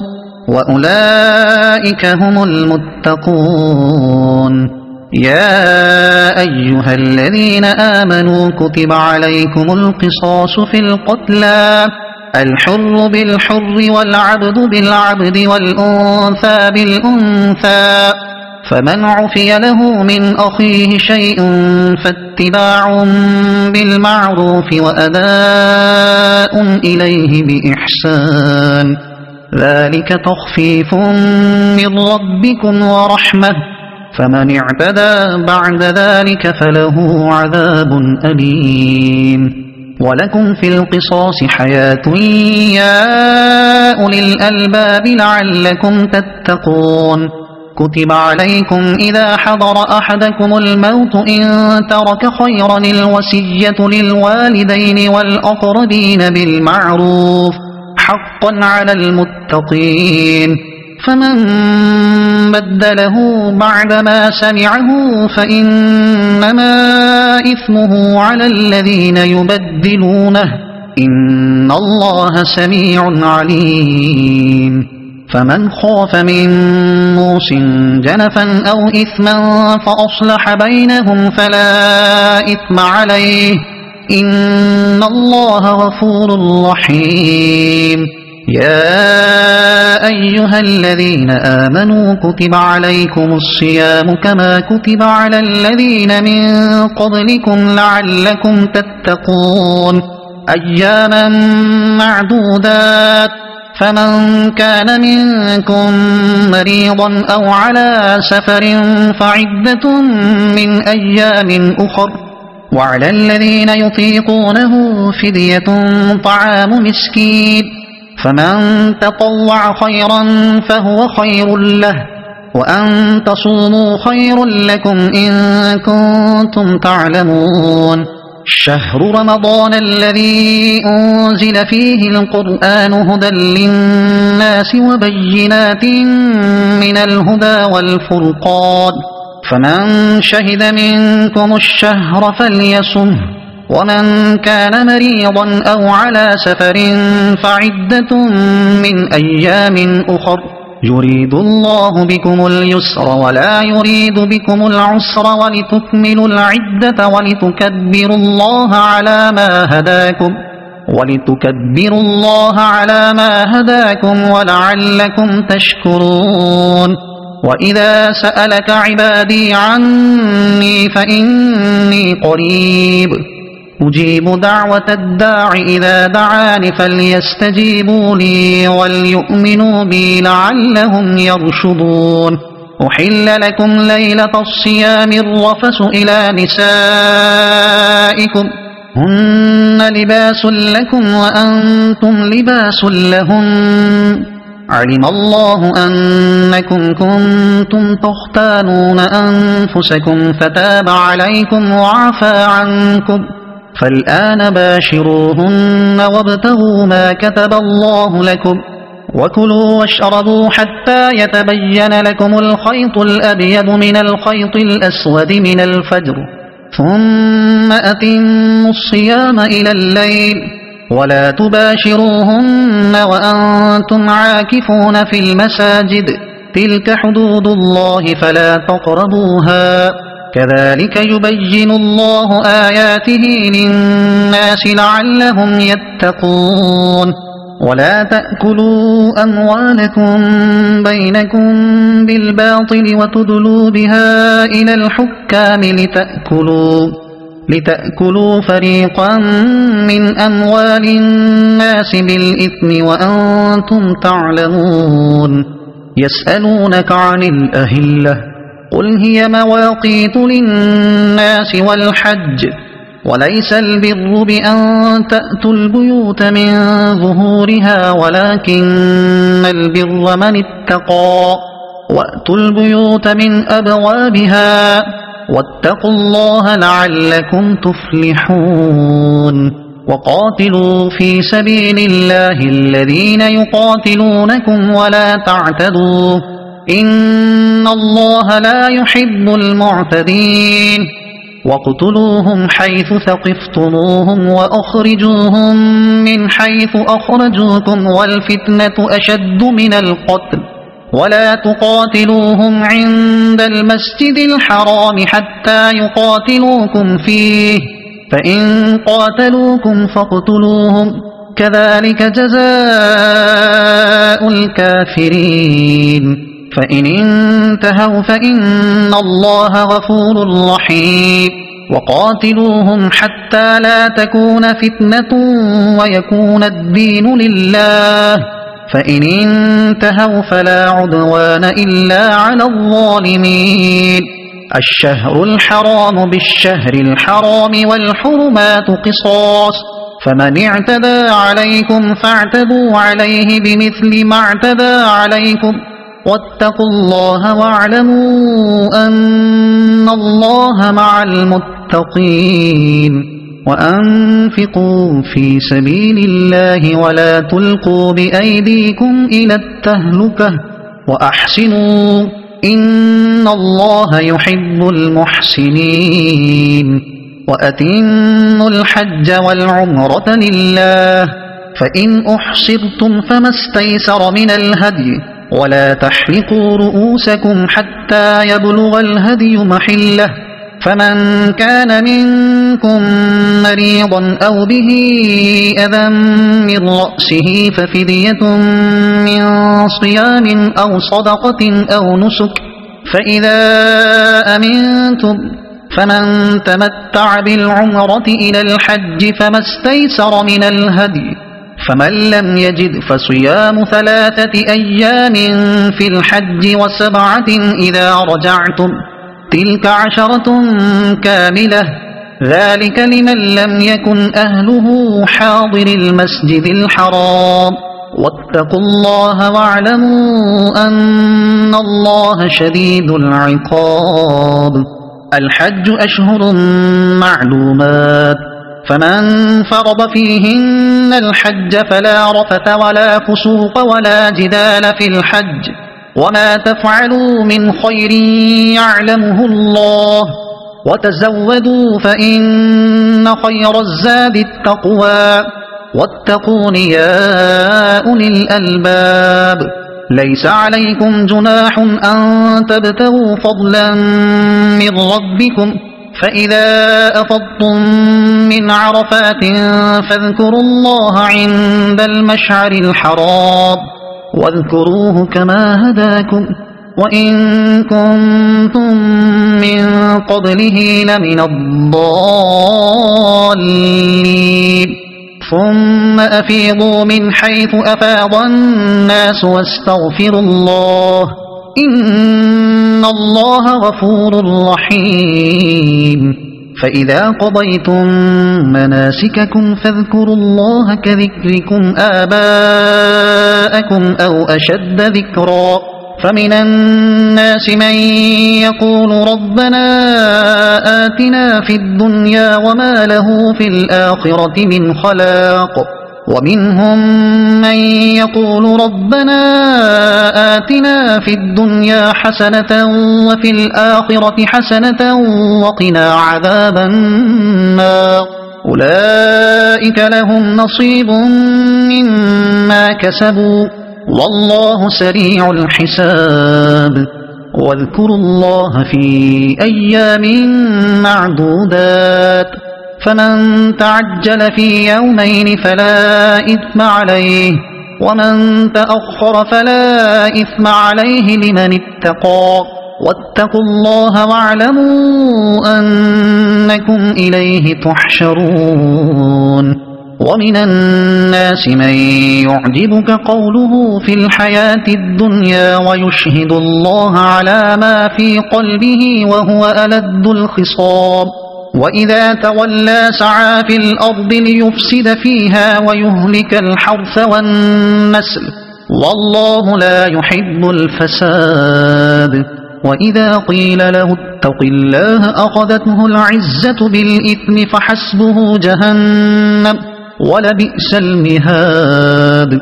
وأولئك هم المتقون يا أيها الذين آمنوا كتب عليكم القصاص في القتلى الحر بالحر والعبد بالعبد والأنثى بالأنثى فمن عفي له من أخيه شيء فاتباع بالمعروف وأداء إليه بإحسان ذلك تخفيف من ربكم ورحمة فمن اعتدى بعد ذلك فله عذاب أليم ولكم في القصاص حياة يا أولي الألباب لعلكم تتقون كتب عليكم إذا حضر أحدكم الموت إن ترك خيرا الوصية للوالدين والأقربين بالمعروف حقا على المتقين فمن بدله بعدما سمعه فإنما إثمه على الذين يبدلونه إن الله سميع عليم فمن خاف من موص جنفا أو إثما فأصلح بينهم فلا إثم عليه إن الله غفور رحيم يا أيها الذين آمنوا كتب عليكم الصيام كما كتب على الذين من قبلكم لعلكم تتقون أياما معدودات فمن كان منكم مريضا أو على سفر فعدة من أيام أخر وعلى الذين يطيقونه فدية طعام مسكين فمن تطوع خيرا فهو خير له وأن تصوموا خير لكم إن كنتم تعلمون شهر رمضان الذي أنزل فيه القرآن هدى للناس وبينات من الهدى والفرقان فمن شهد منكم الشهر فليصمه ومن كان مريضا أو على سفر فعدة من أيام أخر يريد الله بكم اليسر ولا يريد بكم العسر ولتكملوا العدة ولتكبروا الله على ما هداكم ولعلكم تشكرون وإذا سألك عبادي عني فإني قريب أجيب دعوة الداع إذا دعان فليستجيبوا لي وليؤمنوا بي لعلهم يرشدون أحل لكم ليلة الصيام الرفث إلى نسائكم هن لباس لكم وأنتم لباس لهن علم الله أنكم كنتم تختانون أنفسكم فتاب عليكم وعفى عنكم فالآن باشروهن وابتغوا ما كتب الله لكم وكلوا واشربوا حتى يتبين لكم الخيط الأبيض من الخيط الأسود من الفجر ثم أتموا الصيام إلى الليل ولا تباشروهن وأنتم عاكفون في المساجد تلك حدود الله فلا تقربوها كذلك يبين الله آياته للناس لعلهم يتقون ولا تأكلوا أموالكم بينكم بالباطل وتدلوا بها إلى الحكام لتأكلوا فريقا من أموال الناس بالإثم وأنتم تعلمون يسألونك عن الأهلة قل هي مواقيت للناس والحج وليس البر بأن تأتوا البيوت من ظهورها ولكن البر من اتقى وأتوا البيوت من أبوابها واتقوا الله لعلكم تفلحون وقاتلوا في سبيل الله الذين يقاتلونكم ولا تعتدوا إن الله لا يحب المعتدين واقتلوهم حيث ثقفتموهم وأخرجوهم من حيث أخرجوكم والفتنة أشد من القتل ولا تقاتلوهم عند المسجد الحرام حتى يقاتلوكم فيه فإن قاتلوكم فاقتلوهم كذلك جزاء الكافرين فإن انتهوا فإن الله غفور رحيم وقاتلوهم حتى لا تكون فتنة ويكون الدين لله فإن انتهوا فلا عدوان إلا على الظالمين الشهر الحرام بالشهر الحرام والحرمات قصاص فمن اعتدى عليكم فاعتدوا عليه بمثل ما اعتدى عليكم واتقوا الله واعلموا أن الله مع المتقين وأنفقوا في سبيل الله ولا تلقوا بأيديكم إلى التهلكة وأحسنوا إن الله يحب المحسنين وأتموا الحج والعمرة لله فإن أحصرتم فما استيسر من الهدي ولا تحلقوا رؤوسكم حتى يبلغ الهدي محله فمن كان منكم مريضا أو به أذى من رأسه ففدية من صيام أو صدقة أو نسك فإذا أمنتم فمن تمتع بالعمرة إلى الحج فما استيسر من الهدي فمن لم يجد فصيام 3 أيام في الحج و7 إذا رجعتم تلك 10 كاملة ذلك لمن لم يكن أهله حاضر المسجد الحرام واتقوا الله واعلموا أن الله شديد العقاب الحج أشهر معلومات فمن فرض فيهن الحج فلا رفث ولا فسوق ولا جدال في الحج وما تفعلوا من خير يعلمه الله وتزودوا فإن خير الزاد التقوى واتقون يا أولي الألباب ليس عليكم جناح أن تبتغوا فضلا من ربكم فإذا أفضتم من عرفات فاذكروا الله عند المشعر الحرام واذكروه كما هداكم وإن كنتم من قبله لمن الضالين ثم أفيضوا من حيث أفاض الناس واستغفروا الله إن الله غفور رحيم فإذا قضيتم مناسككم فاذكروا الله كذكركم آباءكم أو أشد ذكرا فمن الناس من يقول ربنا آتنا في الدنيا وما له في الآخرة من خلاق ومنهم من يقول ربنا آتنا في الدنيا حسنة وفي الآخرة حسنة وقنا عذاب النار أولئك لهم نصيب مما كسبوا والله سريع الحساب واذكروا الله في أيام معدودات فمن تعجل في يومين فلا إثم عليه ومن تأخر فلا إثم عليه لمن اتقى واتقوا الله واعلموا أنكم إليه تحشرون ومن الناس من يعجبك قوله في الحياة الدنيا ويشهد الله على ما في قلبه وهو ألد الخصام وإذا تولى سعى في الأرض ليفسد فيها ويهلك الحرث والنسل والله لا يحب الفساد وإذا قيل له اتق الله أخذته العزة بالإثم فحسبه جهنم ولبئس المهاد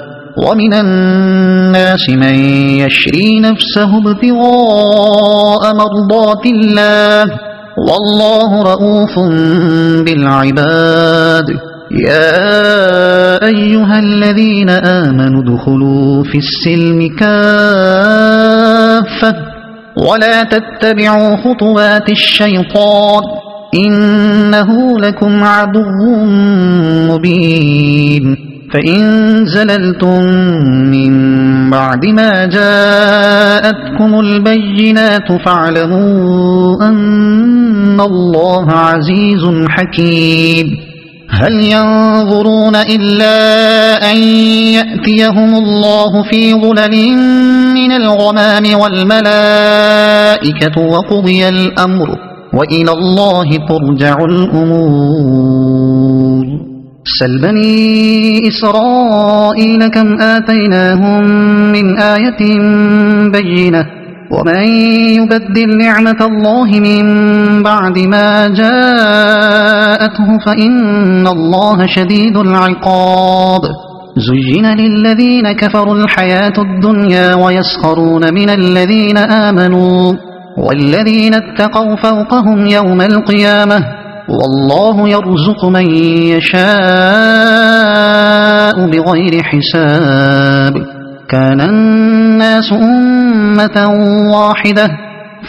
ومن الناس من يشري نفسه ابتغاء مرضات الله والله رؤوف بالعباد يا أيها الذين آمنوا ادخلوا في السلم كافة ولا تتبعوا خطوات الشيطان إنه لكم عدو مبين فإن زللتم من بعد ما جاءتكم البينات فاعلموا أن الله عزيز حكيم هل ينظرون إلا أن يأتيهم الله في ظلل من الغمام والملائكة وقضي الأمر وإلى الله ترجع الأمور سل بني إسرائيل كم آتيناهم من آية بينة ومن يبدل نعمة الله من بعد ما جاءته فإن الله شديد العقاب زين للذين كفروا الحياة الدنيا ويسخرون من الذين آمنوا والذين اتقوا فوقهم يوم القيامة والله يرزق من يشاء بغير حساب كان الناس أمة واحدة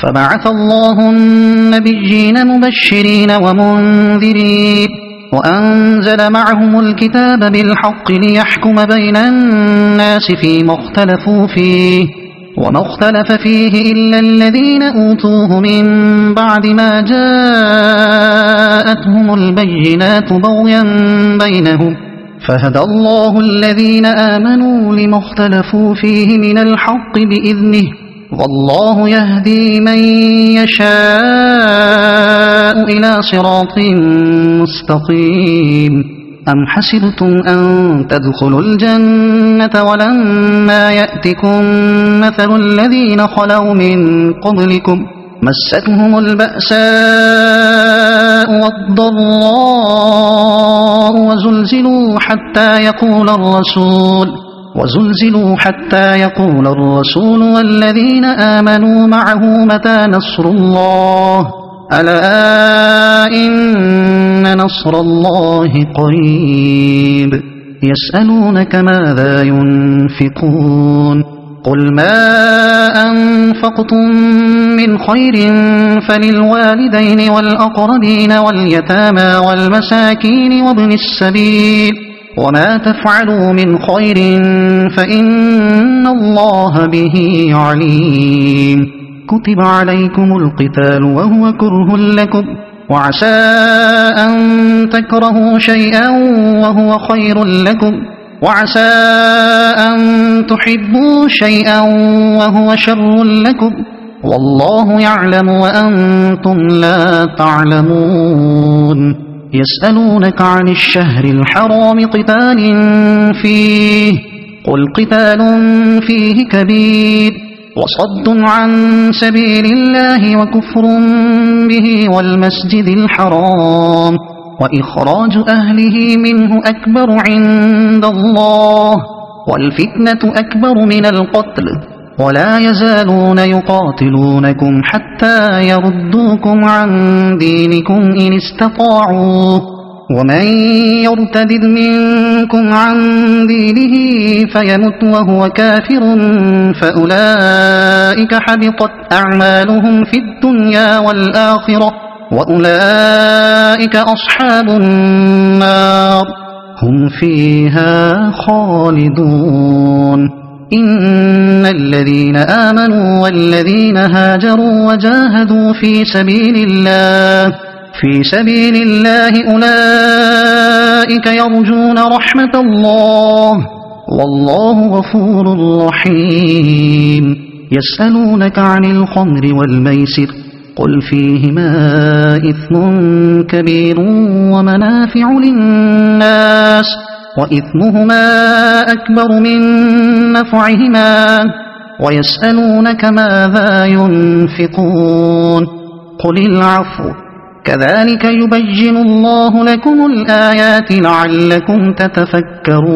فبعث الله النبيين مبشرين ومنذرين وأنزل معهم الكتاب بالحق ليحكم بين الناس فيما اختلفوا فيه وما اختلف فيه إلا الذين أوتوه من بعد ما جاءتهم البينات بغيا بينهم فهدى الله الذين آمنوا لما اختلفوا فيه من الحق بإذنه والله يهدي من يشاء إلى صراط مستقيم أم حسبتم أن تدخلوا الجنة ولما يأتكم مثل الذين خلوا من قبلكم مستهم البأساء والضراء وزلزلوا حتى يقول الرسول والذين آمنوا معه متى نصر الله ألا إن نصر الله قريب يسألونك ماذا ينفقون قل ما أنفقتم من خير فللوالدين والأقربين واليتامى والمساكين وابن السبيل وما تفعلوا من خير فإن الله به عليم كتب عليكم القتال وهو كره لكم وعسى أن تكرهوا شيئا وهو خير لكم وعسى أن تحبوا شيئا وهو شر لكم والله يعلم وأنتم لا تعلمون يسألونك عن الشهر الحرام قتال فيه قل قتال فيه كبير وصد عن سبيل الله وكفر به والمسجد الحرام وإخراج أهله منه أكبر عند الله والفتنة أكبر من القتل ولا يزالون يقاتلونكم حتى يردوكم عن دينكم إن استطاعوا ومن يرتد منكم عن دينه فيمت وهو كافر فأولئك حبطت أعمالهم في الدنيا والآخرة وأولئك أصحاب النار هم فيها خالدون إن الذين آمنوا والذين هاجروا وجاهدوا في سبيل الله أولئك يرجون رحمة الله والله غفور رحيم يسألونك عن الخمر والميسر قل فيهما إثم كبير ومنافع للناس وإثمهما أكبر من نفعهما ويسألونك ماذا ينفقون قل العفو كذلك يبين الله لكم الآيات لعلكم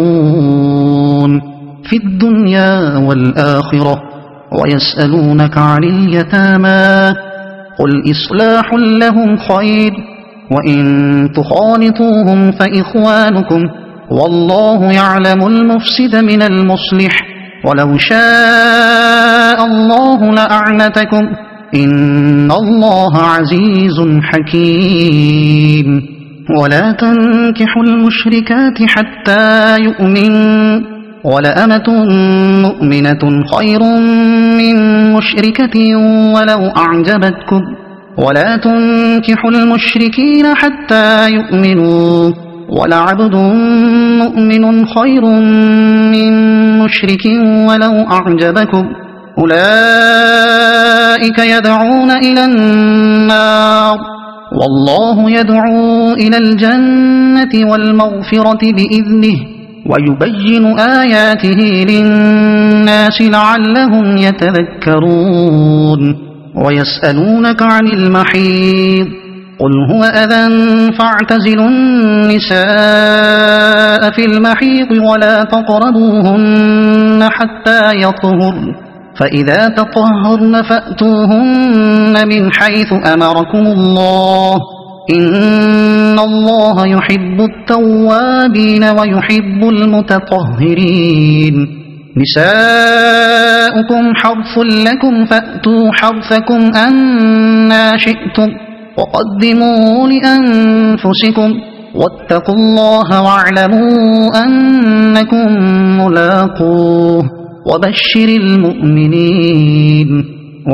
تتفكرون في الدنيا والآخرة ويسألونك عن اليتامى قل إصلاح لهم خير وإن تخالطوهم فإخوانكم والله يعلم المفسد من المصلح ولو شاء الله لأعنتكم إن الله عزيز حكيم ولا تنكحوا المشركات حتى يؤمنوا ولأمة مؤمنة خير من مشركة ولو أعجبتكم ولا تنكحوا المشركين حتى يؤمنوا ولعبد مؤمن خير من مشرك ولو أعجبكم أولئك يدعون إلى النار والله يدعو إلى الجنة والمغفرة بإذنه ويبين آياته للناس لعلهم يتذكرون ويسألونك عن المحيض قل هو أذى فاعتزلوا النساء في المحيض ولا تقربوهن حتى يطهرن فإذا تطهرن فأتوهن من حيث أمركم الله إن الله يحب التوابين ويحب المتطهرين نساؤكم حرث لكم فأتوا حرثكم أنى شئتم وقدموا لأنفسكم واتقوا الله واعلموا أنكم ملاقوه وبشر المؤمنين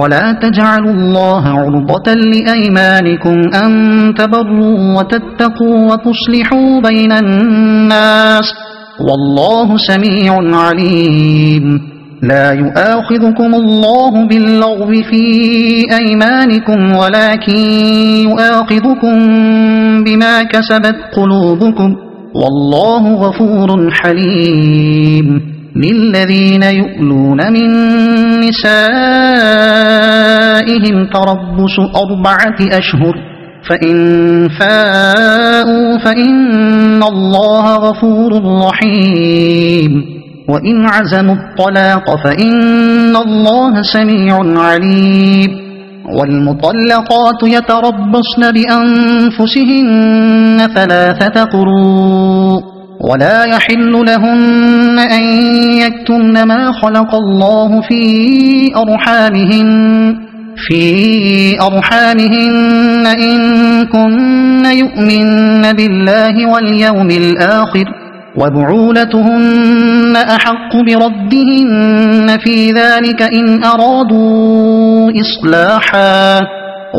ولا تجعلوا الله عرضة لأيمانكم أن تبروا وتتقوا وتصلحوا بين الناس والله سميع عليم لا يؤاخذكم الله باللغو في أيمانكم ولكن يؤاخذكم بما كسبت قلوبكم والله غفور حليم للذين يؤلون من نسائهم تربص 4 أشهر فإن فاءوا فإن الله غفور رحيم وإن عزموا الطلاق فإن الله سميع عليم والمطلقات يتربصن بأنفسهن 3 قروء ولا يحل لهن أن يكتمن ما خلق الله في أرحامهن إن كن يؤمن بالله واليوم الآخر وبعولتهن أحق بردهن في ذلك إن أرادوا إصلاحا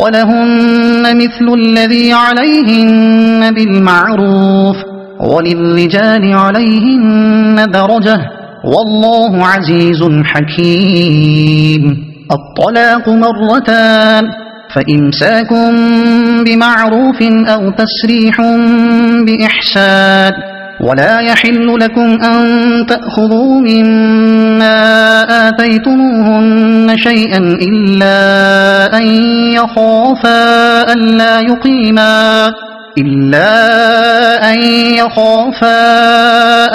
ولهن مثل الذي عليهن بالمعروف وللرجال عليهن درجة والله عزيز حكيم الطلاق مرتان، فإمساك بمعروف أو تسريح بإحسان. ولا يحل لكم أن تأخذوا مما آتيتموهن شيئا إلا أن يخافا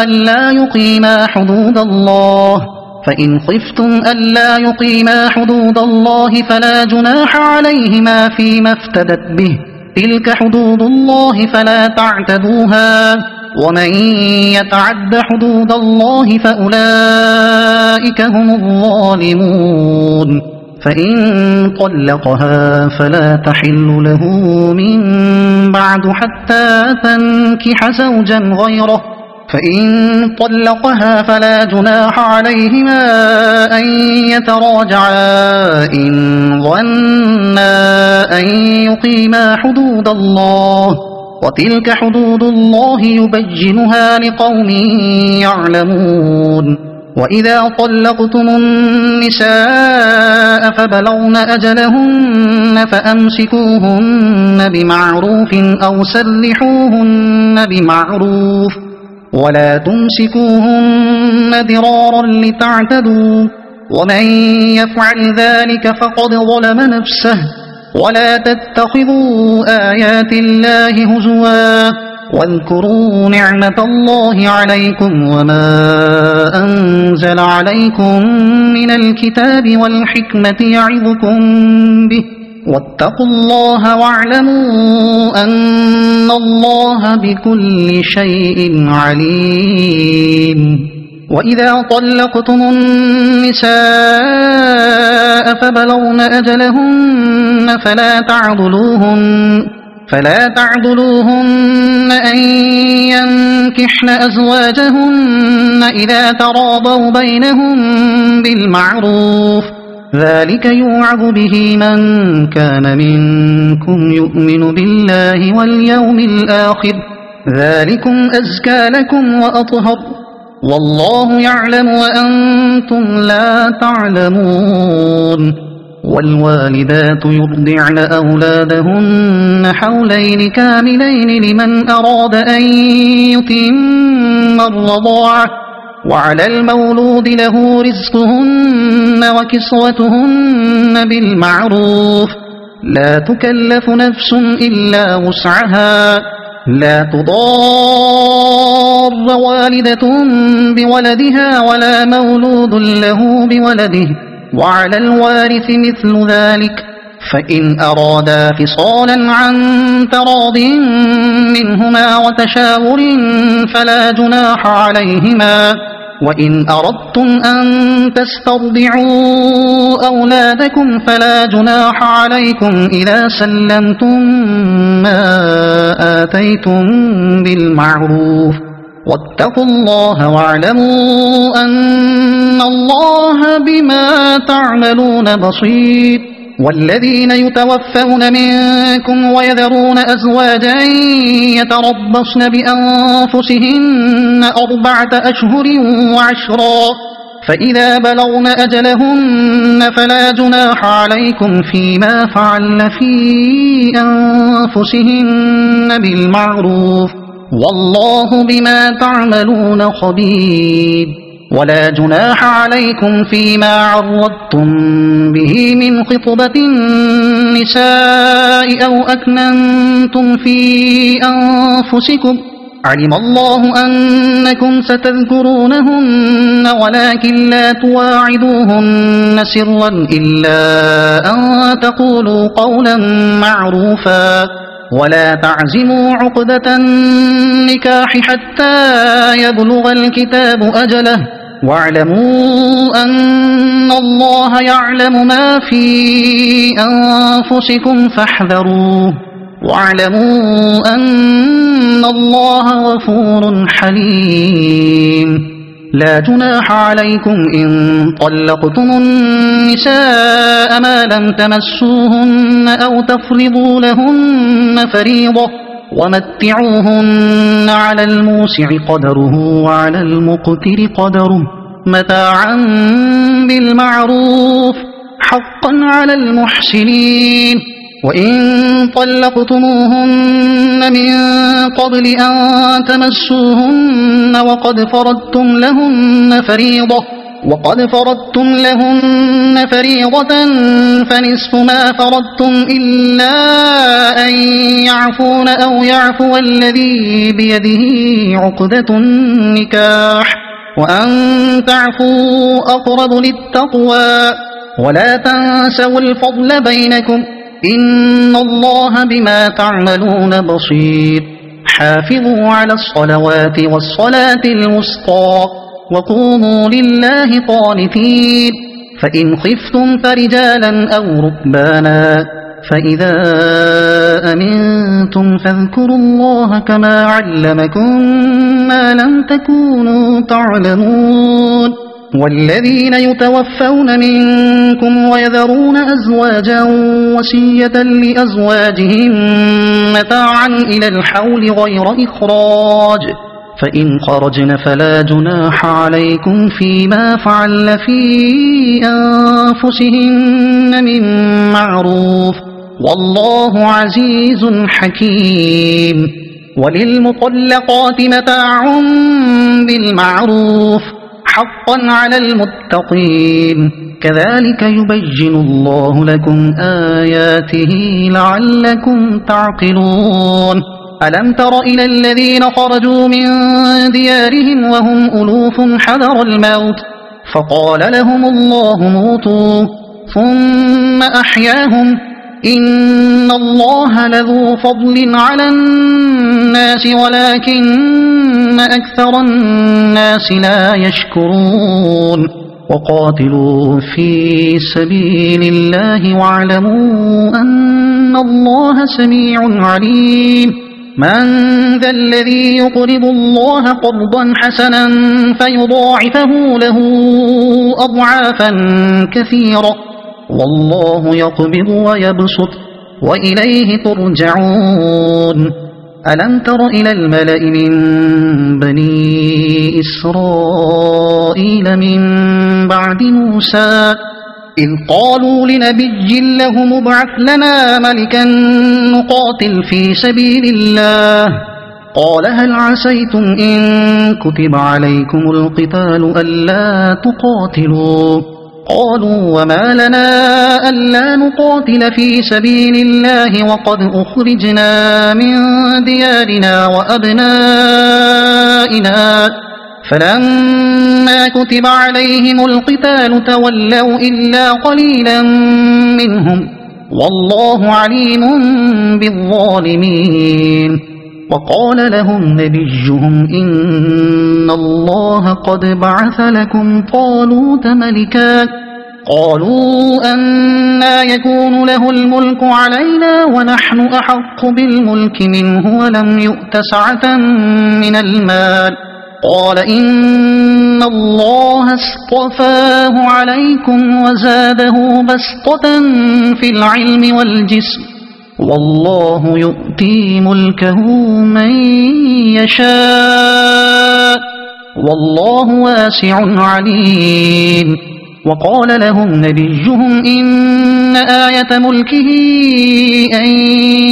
ألا يقيما حدود الله، فإن خفتم ألا يقيما حدود الله فلا جناح عليهما فيما افتدت به، تلك حدود الله فلا تعتدوها، ومن يتعد حدود الله فأولئك هم الظالمون. فإن طلقها فلا تحل له من بعد حتى تنكح زوجا غيره، فإن طلقها فلا جناح عليهما أن يتراجعا إن ظنا أن يقيما حدود الله، وتلك حدود الله يبينها لقوم يعلمون. وإذا طلقتم النساء فبلغن أجلهن فأمسكوهن بمعروف أو سرحوهن بمعروف، ولا تمسكوهن ضرارا لتعتدوا، ومن يفعل ذلك فقد ظلم نفسه. ولا تتخذوا آيات الله هزوا، واذكروا نعمة الله عليكم وما أنزل عليكم من الكتاب والحكمة يعظكم به، واتقوا الله واعلموا أن الله بكل شيء عليم. وإذا طلقتم النساء فبلغن أجلهن فلا تعضلوهن أن ينكحن أزواجهن إذا تراضوا بينهم بالمعروف، ذلك يوعظ به من كان منكم يؤمن بالله واليوم الآخر، ذلكم أزكى لكم وأطهر، والله يعلم وأنتم لا تعلمون. والوالدات يرضعن أولادهن حولين كاملين لمن أراد أن يتم الرضاعة، وعلى المولود له رزقهن وكسوتهن بالمعروف، لا تكلف نفس إلا وسعها، لا تضار والدة بولدها ولا مولود له بولده، وعلى الوارث مثل ذلك، فإن أرادا فصالا عن تراض منهما وتشاور فلا جناح عليهما. وإن أردتم أن تسترضعوا أولادكم فلا جناح عليكم إذا سلمتم ما آتيتم بالمعروف، واتقوا الله واعلموا أن الله بما تعملون بصير. والذين يتوفون منكم ويذرون أزواجا يتربصن بأنفسهن 4 أشهر وعشرا، فإذا بلغن أجلهن فلا جناح عليكم فيما فعلن في أنفسهن بالمعروف، والله بما تعملون خبير. ولا جناح عليكم فيما عرضتم به من خطبة النساء أو أكننتم في أنفسكم، علم الله أنكم ستذكرونهن ولكن لا تواعدوهن سرا إلا أن تقولوا قولا معروفا، ولا تعزموا عقدة النكاح حتى يبلغ الكتاب أجله، واعلموا أن الله يعلم ما في أنفسكم فاحذروه، واعلموا أن الله غفور حليم. لا جناح عليكم إن طلقتم النساء ما لم تمسوهن أو تفرضوا لهن فريضة، ومتعوهن على الموسع قدره وعلى المقتر قدره متاعا بالمعروف، حقا على المحسنين وإن طلقتموهن من قبل أن تمسوهن وقد فرضتم لهن فريضة فنصف ما فرضتم إلا أن يعفون أو يعفو الذي بيده عقدة النكاح وأن تعفوا أقرب للتقوى ولا تنسوا الفضل بينكم إن الله بما تعملون بصير حافظوا على الصلوات والصلاة الوسطى وقوموا لله قانتين فإن خفتم فرجالا أو ركبانا فإذا أمنتم فاذكروا الله كما علمكم ما لم تكونوا تعلمون والذين يتوفون منكم ويذرون أزواجا وصية لأزواجهم متاعا إلى الحول غير إخراج فإن خرجن فلا جناح عليكم فيما فعل في أنفسهن من معروف والله عزيز حكيم وللمطلقات متاع بالمعروف حقا على المتقين كذلك يبين الله لكم آياته لعلكم تعقلون ألم تر إلى الذين خرجوا من ديارهم وهم ألوف حذر الموت فقال لهم الله موتوا ثم أحياهم إن الله لذو فضل على الناس ولكن أكثر الناس لا يشكرون وقاتلوا في سبيل الله واعلموا أن الله سميع عليم من ذا الذي يقرض الله قرضا حسنا فيضاعفه له أضعافا كثيرة والله يقبض ويبسط وإليه ترجعون ألم تر إلى الملأ من بني إسرائيل من بعد موسى إذ قالوا لنبي له مبعث لنا ملكا نقاتل في سبيل الله قال هل عسيتم إن كتب عليكم القتال ألا تقاتلوا قالوا وما لنا ألا نقاتل في سبيل الله وقد أخرجنا من ديارنا وأبنائنا فلما كتب عليهم القتال تولوا إلا قليلا منهم والله عليم بالظالمين وقال لهم نبيهم إن الله قد بعث لكم طالوت ملكا قالوا أنى يكون له الملك علينا ونحن أحق بالملك منه ولم يؤت سعة من المال قال إن الله اصطفاه عليكم وزاده بسطة في العلم والجسم والله يؤتي ملكه من يشاء والله واسع عليم وقال لهم نبيهم إن آية ملكه أن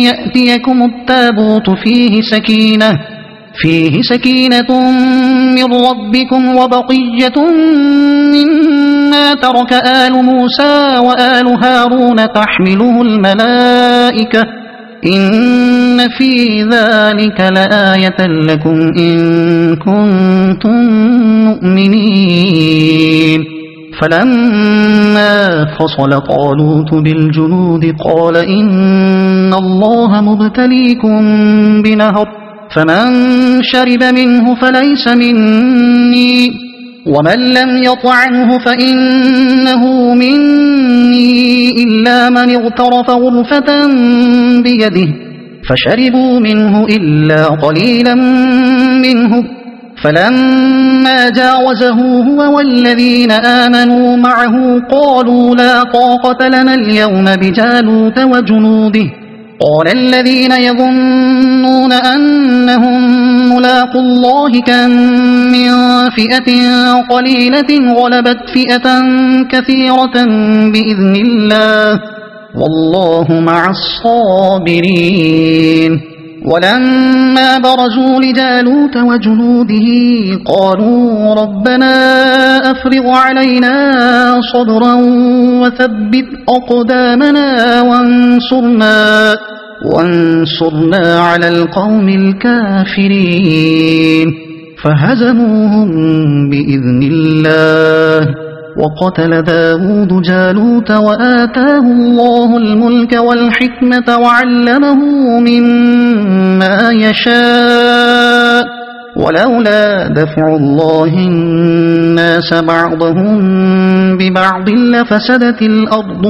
يأتيكم التابوت فيه سكينة من ربكم وبقية مما ترك آل موسى وآل هارون تحمله الملائكة إن في ذلك لآية لكم إن كنتم مؤمنين فلما فصل طالوت بالجنود قال إن الله مبتليكم بنهر فمن شرب منه فليس مني ومن لم يطعمه فإنه مني إلا من اغترف غرفة بيده فشربوا منه إلا قليلا منه فلما جاوزه هو والذين آمنوا معه قالوا لا طاقة لنا اليوم بجالوت وجنوده قال الذين يظنون أنهم ملاقو الله كم من فئة قليلة غلبت فئة كثيرة بإذن الله والله مع الصابرين ولما برزوا لجالوت وجنوده قالوا ربنا أفرغ علينا صبرا وثبت أقدامنا وانصرنا على القوم الكافرين فهزموهم بإذن الله وقتل داود جالوت وآتاه الله الملك والحكمة وعلمه مما يشاء ولولا دفع الله الناس بعضهم ببعض لفسدت الأرض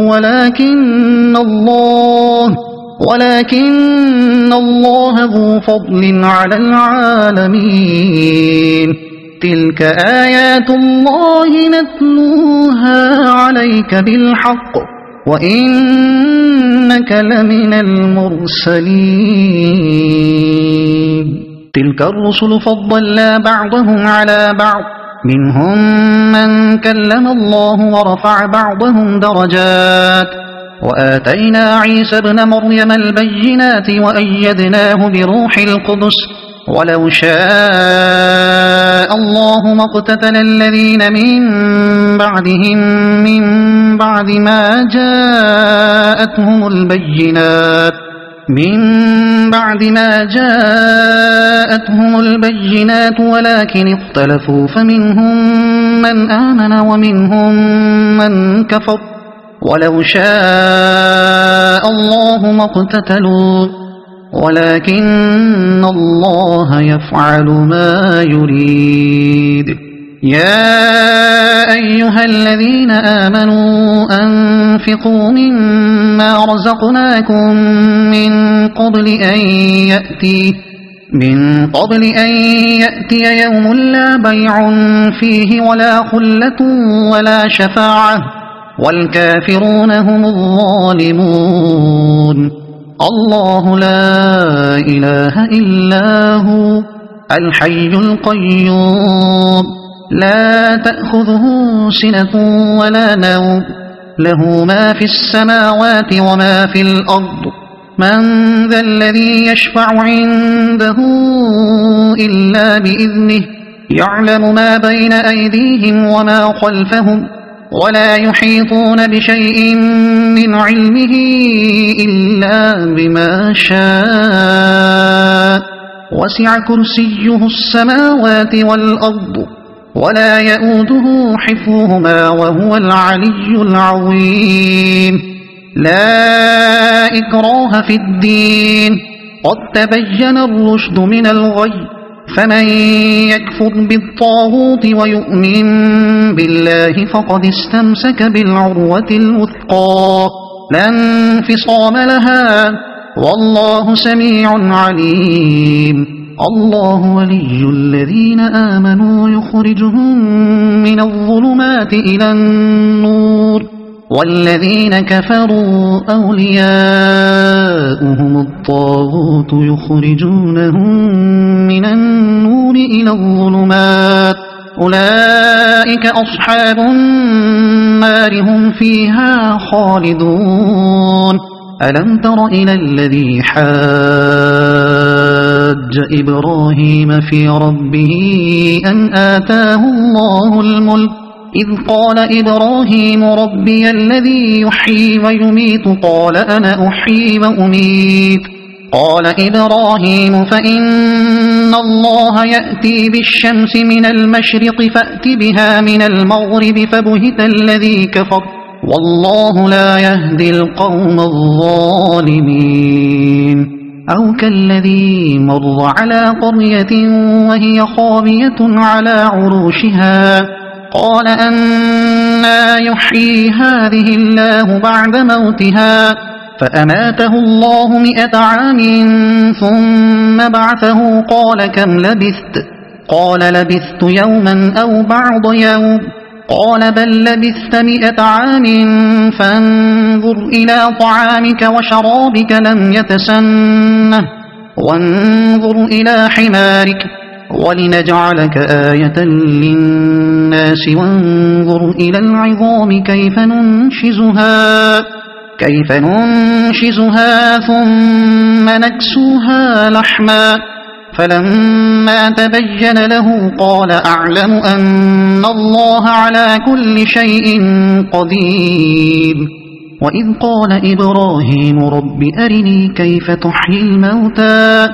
ولكن الله ذو فضل على العالمين تلك آيات الله نتلوها عليك بالحق وإنك لمن المرسلين تلك الرسل فضلنا بعضهم على بعض منهم من كلم الله ورفع بعضهم درجات وآتينا عيسى ابن مريم البينات وأيدناه بروح القدس ولو شاء الله ما اقتتل الذين من بعدهم من بعد ما جاءتهم البينات ولكن اختلفوا فمنهم من آمن ومنهم من كفر ولو شاء الله ما اقتتلوا ولكن الله يفعل ما يريد يا أيها الذين آمنوا أنفقوا مما رزقناكم من قبل أن يأتي يوم لا بيع فيه ولا خلة ولا شفاعة والكافرون هم الظالمون الله لا إله إلا هو الحي القيوم لا تأخذه سنة ولا نوم له ما في السماوات وما في الأرض من ذا الذي يشفع عنده إلا بإذنه يعلم ما بين أيديهم وما خلفهم ولا يحيطون بشيء من علمه إلا بما شاء وسع كرسيه السماوات والأرض ولا يؤوده حفظهما وهو العلي العظيم لا إكراه في الدين قد تبين الرشد من الغي فمن يكفر بالطاغوت ويؤمن بالله فقد استمسك بالعروة الوثقى لا انفصام لها والله سميع عليم الله ولي الذين آمنوا يخرجهم من الظلمات إلى النور والذين كفروا أولياؤهم الطاغوت يخرجونهم من النور إلى الظلمات أولئك أصحاب النار هم فيها خالدون ألم تر إلى الذي حاج إبراهيم في ربه أن آتاه الله الملك إذ قال إبراهيم ربي الذي يحيي ويميت قال أنا أحيي وأميت قال إبراهيم فإن الله يأتي بالشمس من المشرق فأت بها من المغرب فبهت الذي كفر والله لا يهدي القوم الظالمين أو كالذي مر على قرية وهي خاوية على عروشها قال أنى يحيي هذه الله بعد موتها فأماته الله 100 عام ثم بعثه قال كم لبثت قال لبثت يوما أو بعض يوم قال بل لبثت 100 عام فانظر إلى طعامك وشرابك لم يتسنه وانظر إلى حمارك ولنجعلك آية للناس وانظر إلى العظام كيف ننشزها ثم نكسوها لحما فلما تبين له قال أعلم أن الله على كل شيء قدير وإذ قال إبراهيم رب أرني كيف تحيي الموتى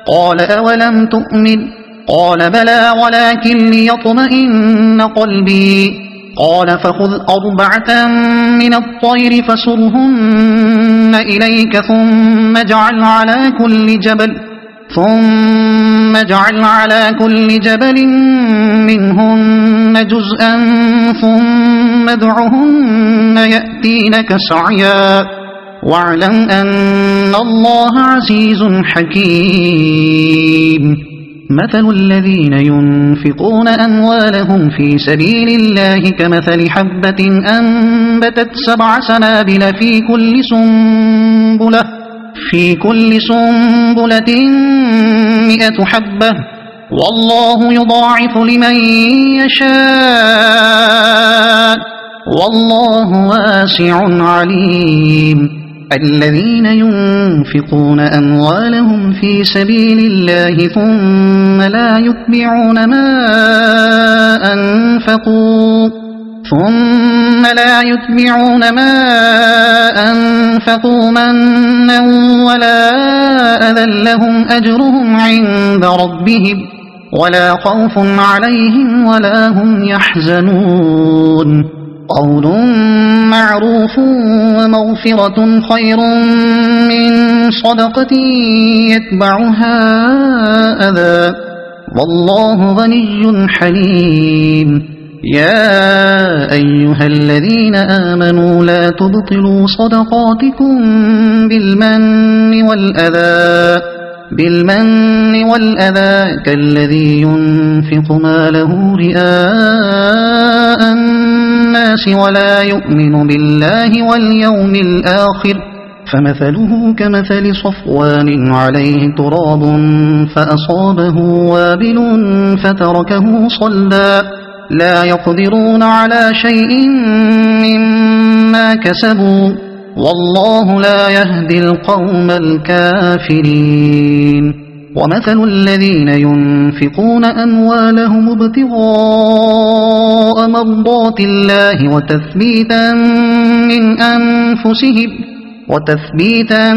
قال أولم تؤمن قال بلى ولكن ليطمئن قلبي قال فخذ 4 من الطير فصرهن إليك ثم اجعل على كل جبل منهن جزءا ثم ادعهن يأتينك سعيا واعلم أن الله عزيز حكيم مثل الذين ينفقون أموالهم في سبيل الله كمثل حبة أنبتت 7 سنابل في كل سنبلة 100 حبة والله يضاعف لمن يشاء والله واسع عليم الذين ينفقون أموالهم في سبيل الله ثم لا يتبعون ما أنفقوا منا ولا أذى لهم أجرهم عند ربهم ولا خوف عليهم ولا هم يحزنون قول معروف ومغفرة خير من صدقة يتبعها أذى والله غني حليم يا أيها الذين آمنوا لا تبطلوا صدقاتكم بالمن والأذى كالذي ينفق ماله رئاء الناس ولا يؤمن بالله واليوم الآخر فمثله كمثل صفوان عليه تراب فأصابه وابل فتركه صلدا لا يقدرون على شيء مما كسبوا والله لا يهدي القوم الكافرين ومثل الذين ينفقون أموالهم ابتغاء مرضات الله وتثبيتا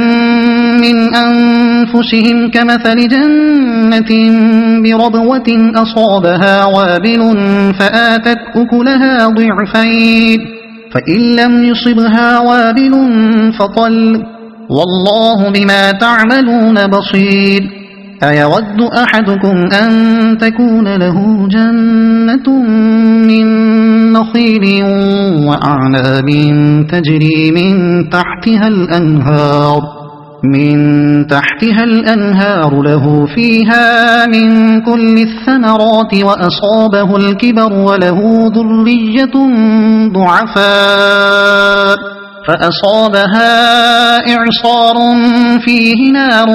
من أنفسهم كمثل جنة بربوة أصابها وابل فآتت أكلها ضعفين فإن لم يصبها وابل فطل والله بما تعملون بصير أيود أحدكم أن تكون له جنة من نخيل وأعناب تجري من تحتها الأنهار له فيها من كل الثمرات وأصابه الكبر وله ذرية ضعفاء فأصابها إعصار فيه نار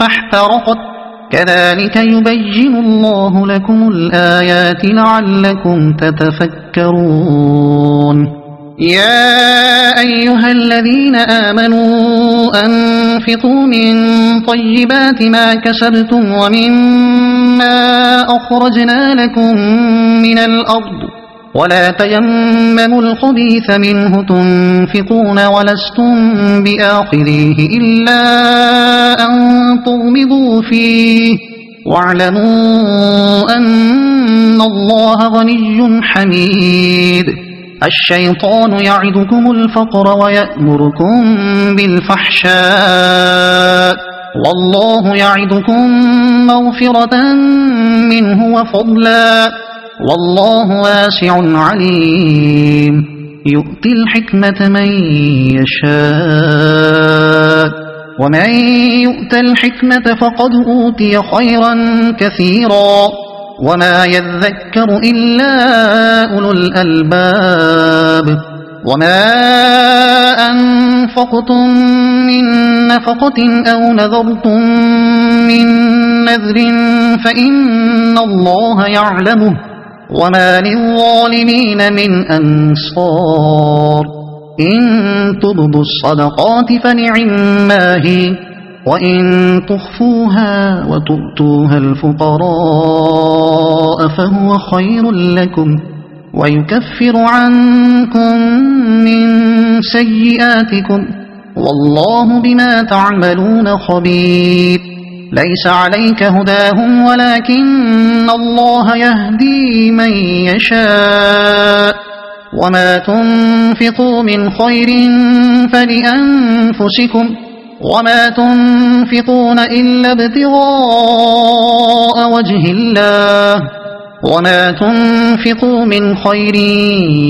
فاحترقت كذلك يبين الله لكم الآيات لعلكم تتفكرون يا أيها الذين آمنوا أنفقوا من طيبات ما كسبتم ومما أخرجنا لكم من الأرض ولا تيمموا الخبيث منه تنفقون ولستم بآخذيه إلا أن تغمضوا فيه واعلموا أن الله غني حميد الشيطان يعدكم الفقر ويأمركم بالفحشاء والله يعدكم مغفرة منه وفضلا والله واسع عليم يؤتي الحكمة من يشاء ومن يؤت الحكمة فقد أوتي خيرا كثيرا وما يذكر إلا أولو الألباب وما أنفقتم من نفقة أو نذرتم من نذر فإن الله يعلمه وما للظالمين من أنصار إن تبدوا الصدقات فنعما هي وإن تخفوها وتؤتوها الفقراء فهو خير لكم ويكفر عنكم من سيئاتكم والله بما تعملون خبير ليس عليك هداهم ولكن الله يهدي من يشاء وما تنفقوا من خير فلأنفسكم وما تنفقون إلا ابتغاء وجه الله وما تنفقوا من خير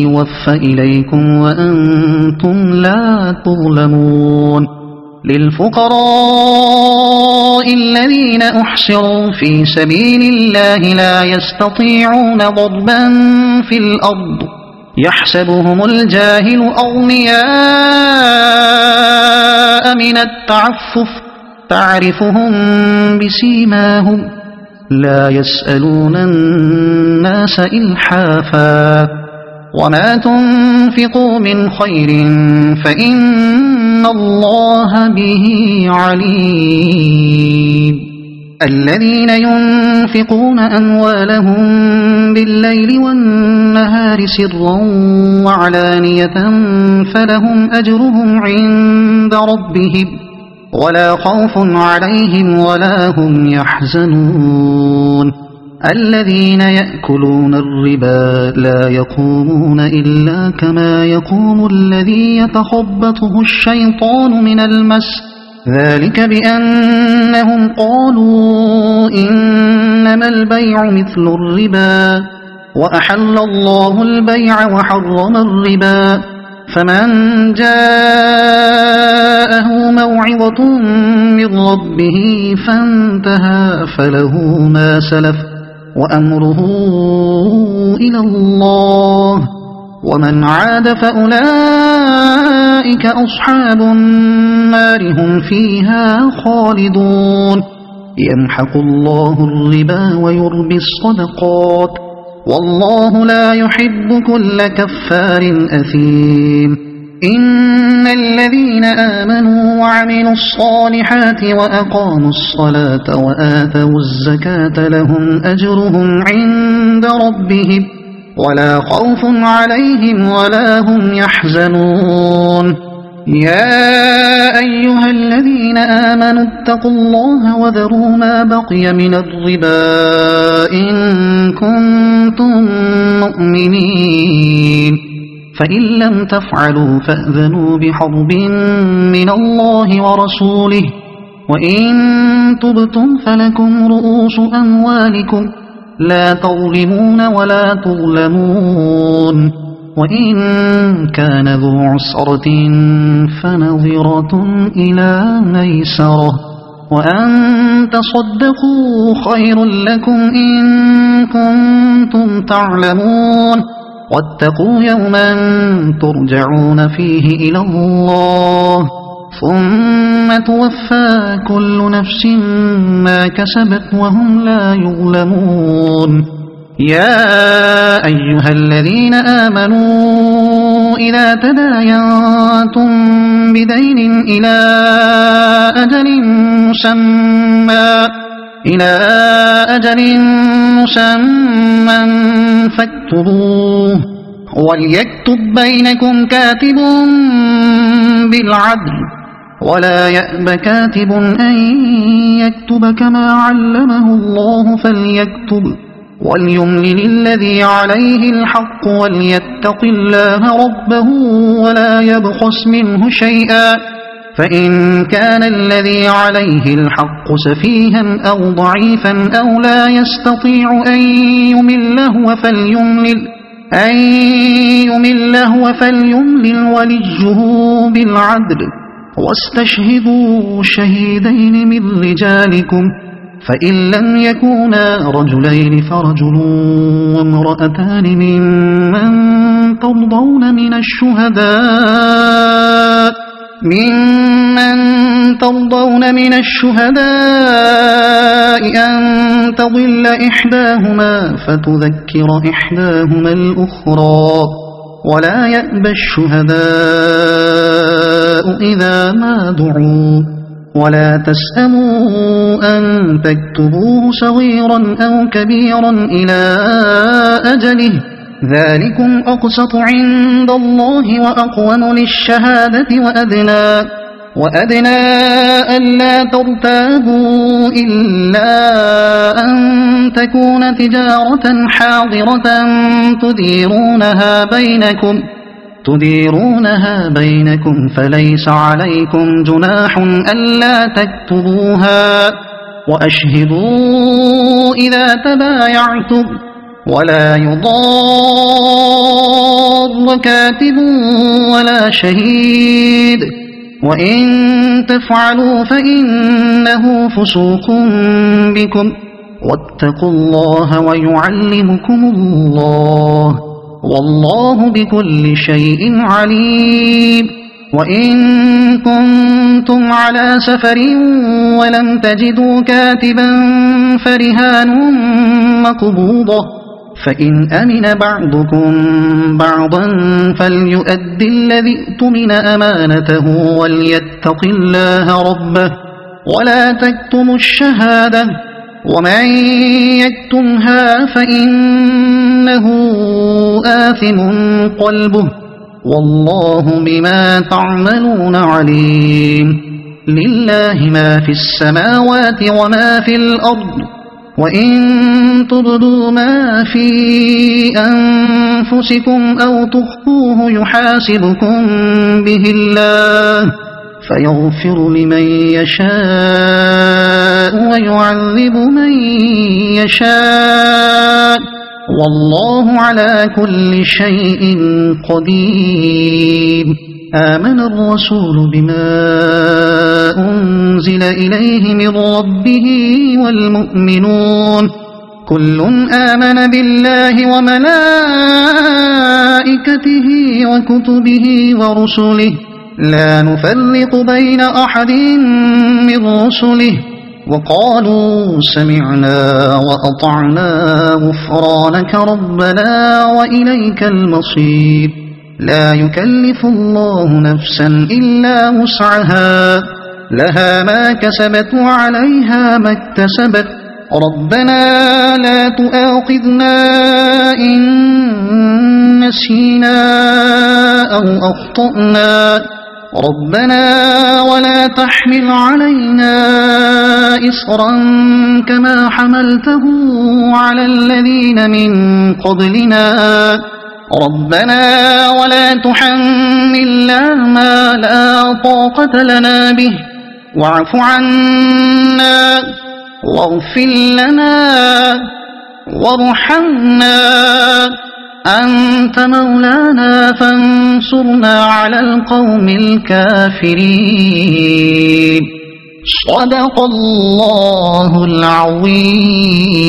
يوفى إليكم وأنتم لا تظلمون للفقراء الذين أحصروا في سبيل الله لا يستطيعون ضربا في الأرض يحسبهم الجاهل أغنياء من التعفف تعرفهم بسيماهم لا يسألون الناس إلحافا وما تنفقوا من خير فإن الله به عليم الذين ينفقون أموالهم بالليل والنهار سرا وعلانية فلهم أجرهم عند ربهم ولا خوف عليهم ولا هم يحزنون الذين يأكلون الربا لا يقومون إلا كما يقوم الذي يتخبطه الشيطان من المس ذلك بأنهم قالوا إنما البيع مثل الربا وأحل الله البيع وحرم الربا فمن جاءه موعظة من ربه فانتهى فله ما سلف وأمره إلى الله ومن عاد فأولئك أصحاب النار هم فيها خالدون يمحق الله الربا ويربي الصدقات والله لا يحب كل كفار أثيم إن الذين آمنوا وعملوا الصالحات وأقاموا الصلاة وآتوا الزكاة لهم أجرهم عند ربهم ولا خوف عليهم ولا هم يحزنون يا أيها الذين آمنوا اتقوا الله وذروا ما بقي من الربا إن كنتم مؤمنين فإن لم تفعلوا فأذنوا بحرب من الله ورسوله وإن تبتم فلكم رؤوس أموالكم لا تظلمون ولا تظلمون وإن كان ذو عسرة فنظرة إلى ميسرة وأن تصدقوا خير لكم إن كنتم تعلمون واتقوا يوما ترجعون فيه إلى الله ثم توفى كل نفس ما كسبت وهم لا يظلمون يا أيها الذين آمنوا إذا تداينتم بدين إلى أجل مسمى فاكتبوه وليكتب بينكم كاتب بالعدل ولا يأب كاتب أن يكتب كما علمه الله فليكتب وليملل الذي عليه الحق وليتق الله ربه ولا يبخس منه شيئا فإن كان الذي عليه الحق سفيها أو ضعيفا أو لا يستطيع أن يمله فليملل وليه بالعدل واستشهدوا شهيدين من رجالكم فإن لم يكونا رجلين فرجل وامرأتان ممن ترضون من الشهداء أن تضل إحداهما فتذكر إحداهما الأخرى ولا يأبى الشهداء إذا ما دعوا ولا تسأموا أن تكتبوه صغيرا أو كبيرا إلى أجله ذلكم أقسط عند الله وأقوم للشهادة وأدنى ألا ترتابوا إلا أن تكون تجارة حاضرة تديرونها بينكم فليس عليكم جناح ألا تكتبوها وأشهدوا إذا تبايعتم ولا يضار كاتب ولا شهيد وإن تفعلوا فإنه فسوق بكم واتقوا الله ويعلمكم الله والله بكل شيء عليم وإن كنتم على سفر ولم تجدوا كاتبا فرهان مقبوضة فإن أمن بعضكم بعضا فليؤد الذي اؤتمن أمانته وليتق الله ربه ولا تكتموا الشهادة ومن يكتمها فإنه آثم قلبه والله بما تعملون عليم لله ما في السماوات وما في الأرض وإن تبدوا ما في أنفسكم أو تخفوه يحاسبكم به الله فيغفر لمن يشاء ويعذب من يشاء والله على كل شيء قدير آمن الرسول بما أنزل إليه من ربه والمؤمنون كل آمن بالله وملائكته وكتبه ورسله لا نفرق بين أحد من رسله وقالوا سمعنا وأطعنا غفرانك ربنا وإليك المصير لا يكلف الله نفسا إلا وسعها لها ما كسبت وعليها ما اكتسبت ربنا لا تؤاخذنا إن نسينا أو أخطأنا ربنا ولا تحمل علينا إصرا كما حملته على الذين من قبلنا ربنا ولا تحملنا ما لا طاقة لنا به واعف عنا واغفر لنا وارحمنا أنت مولانا فانصرنا على القوم الكافرين صدق الله العظيم.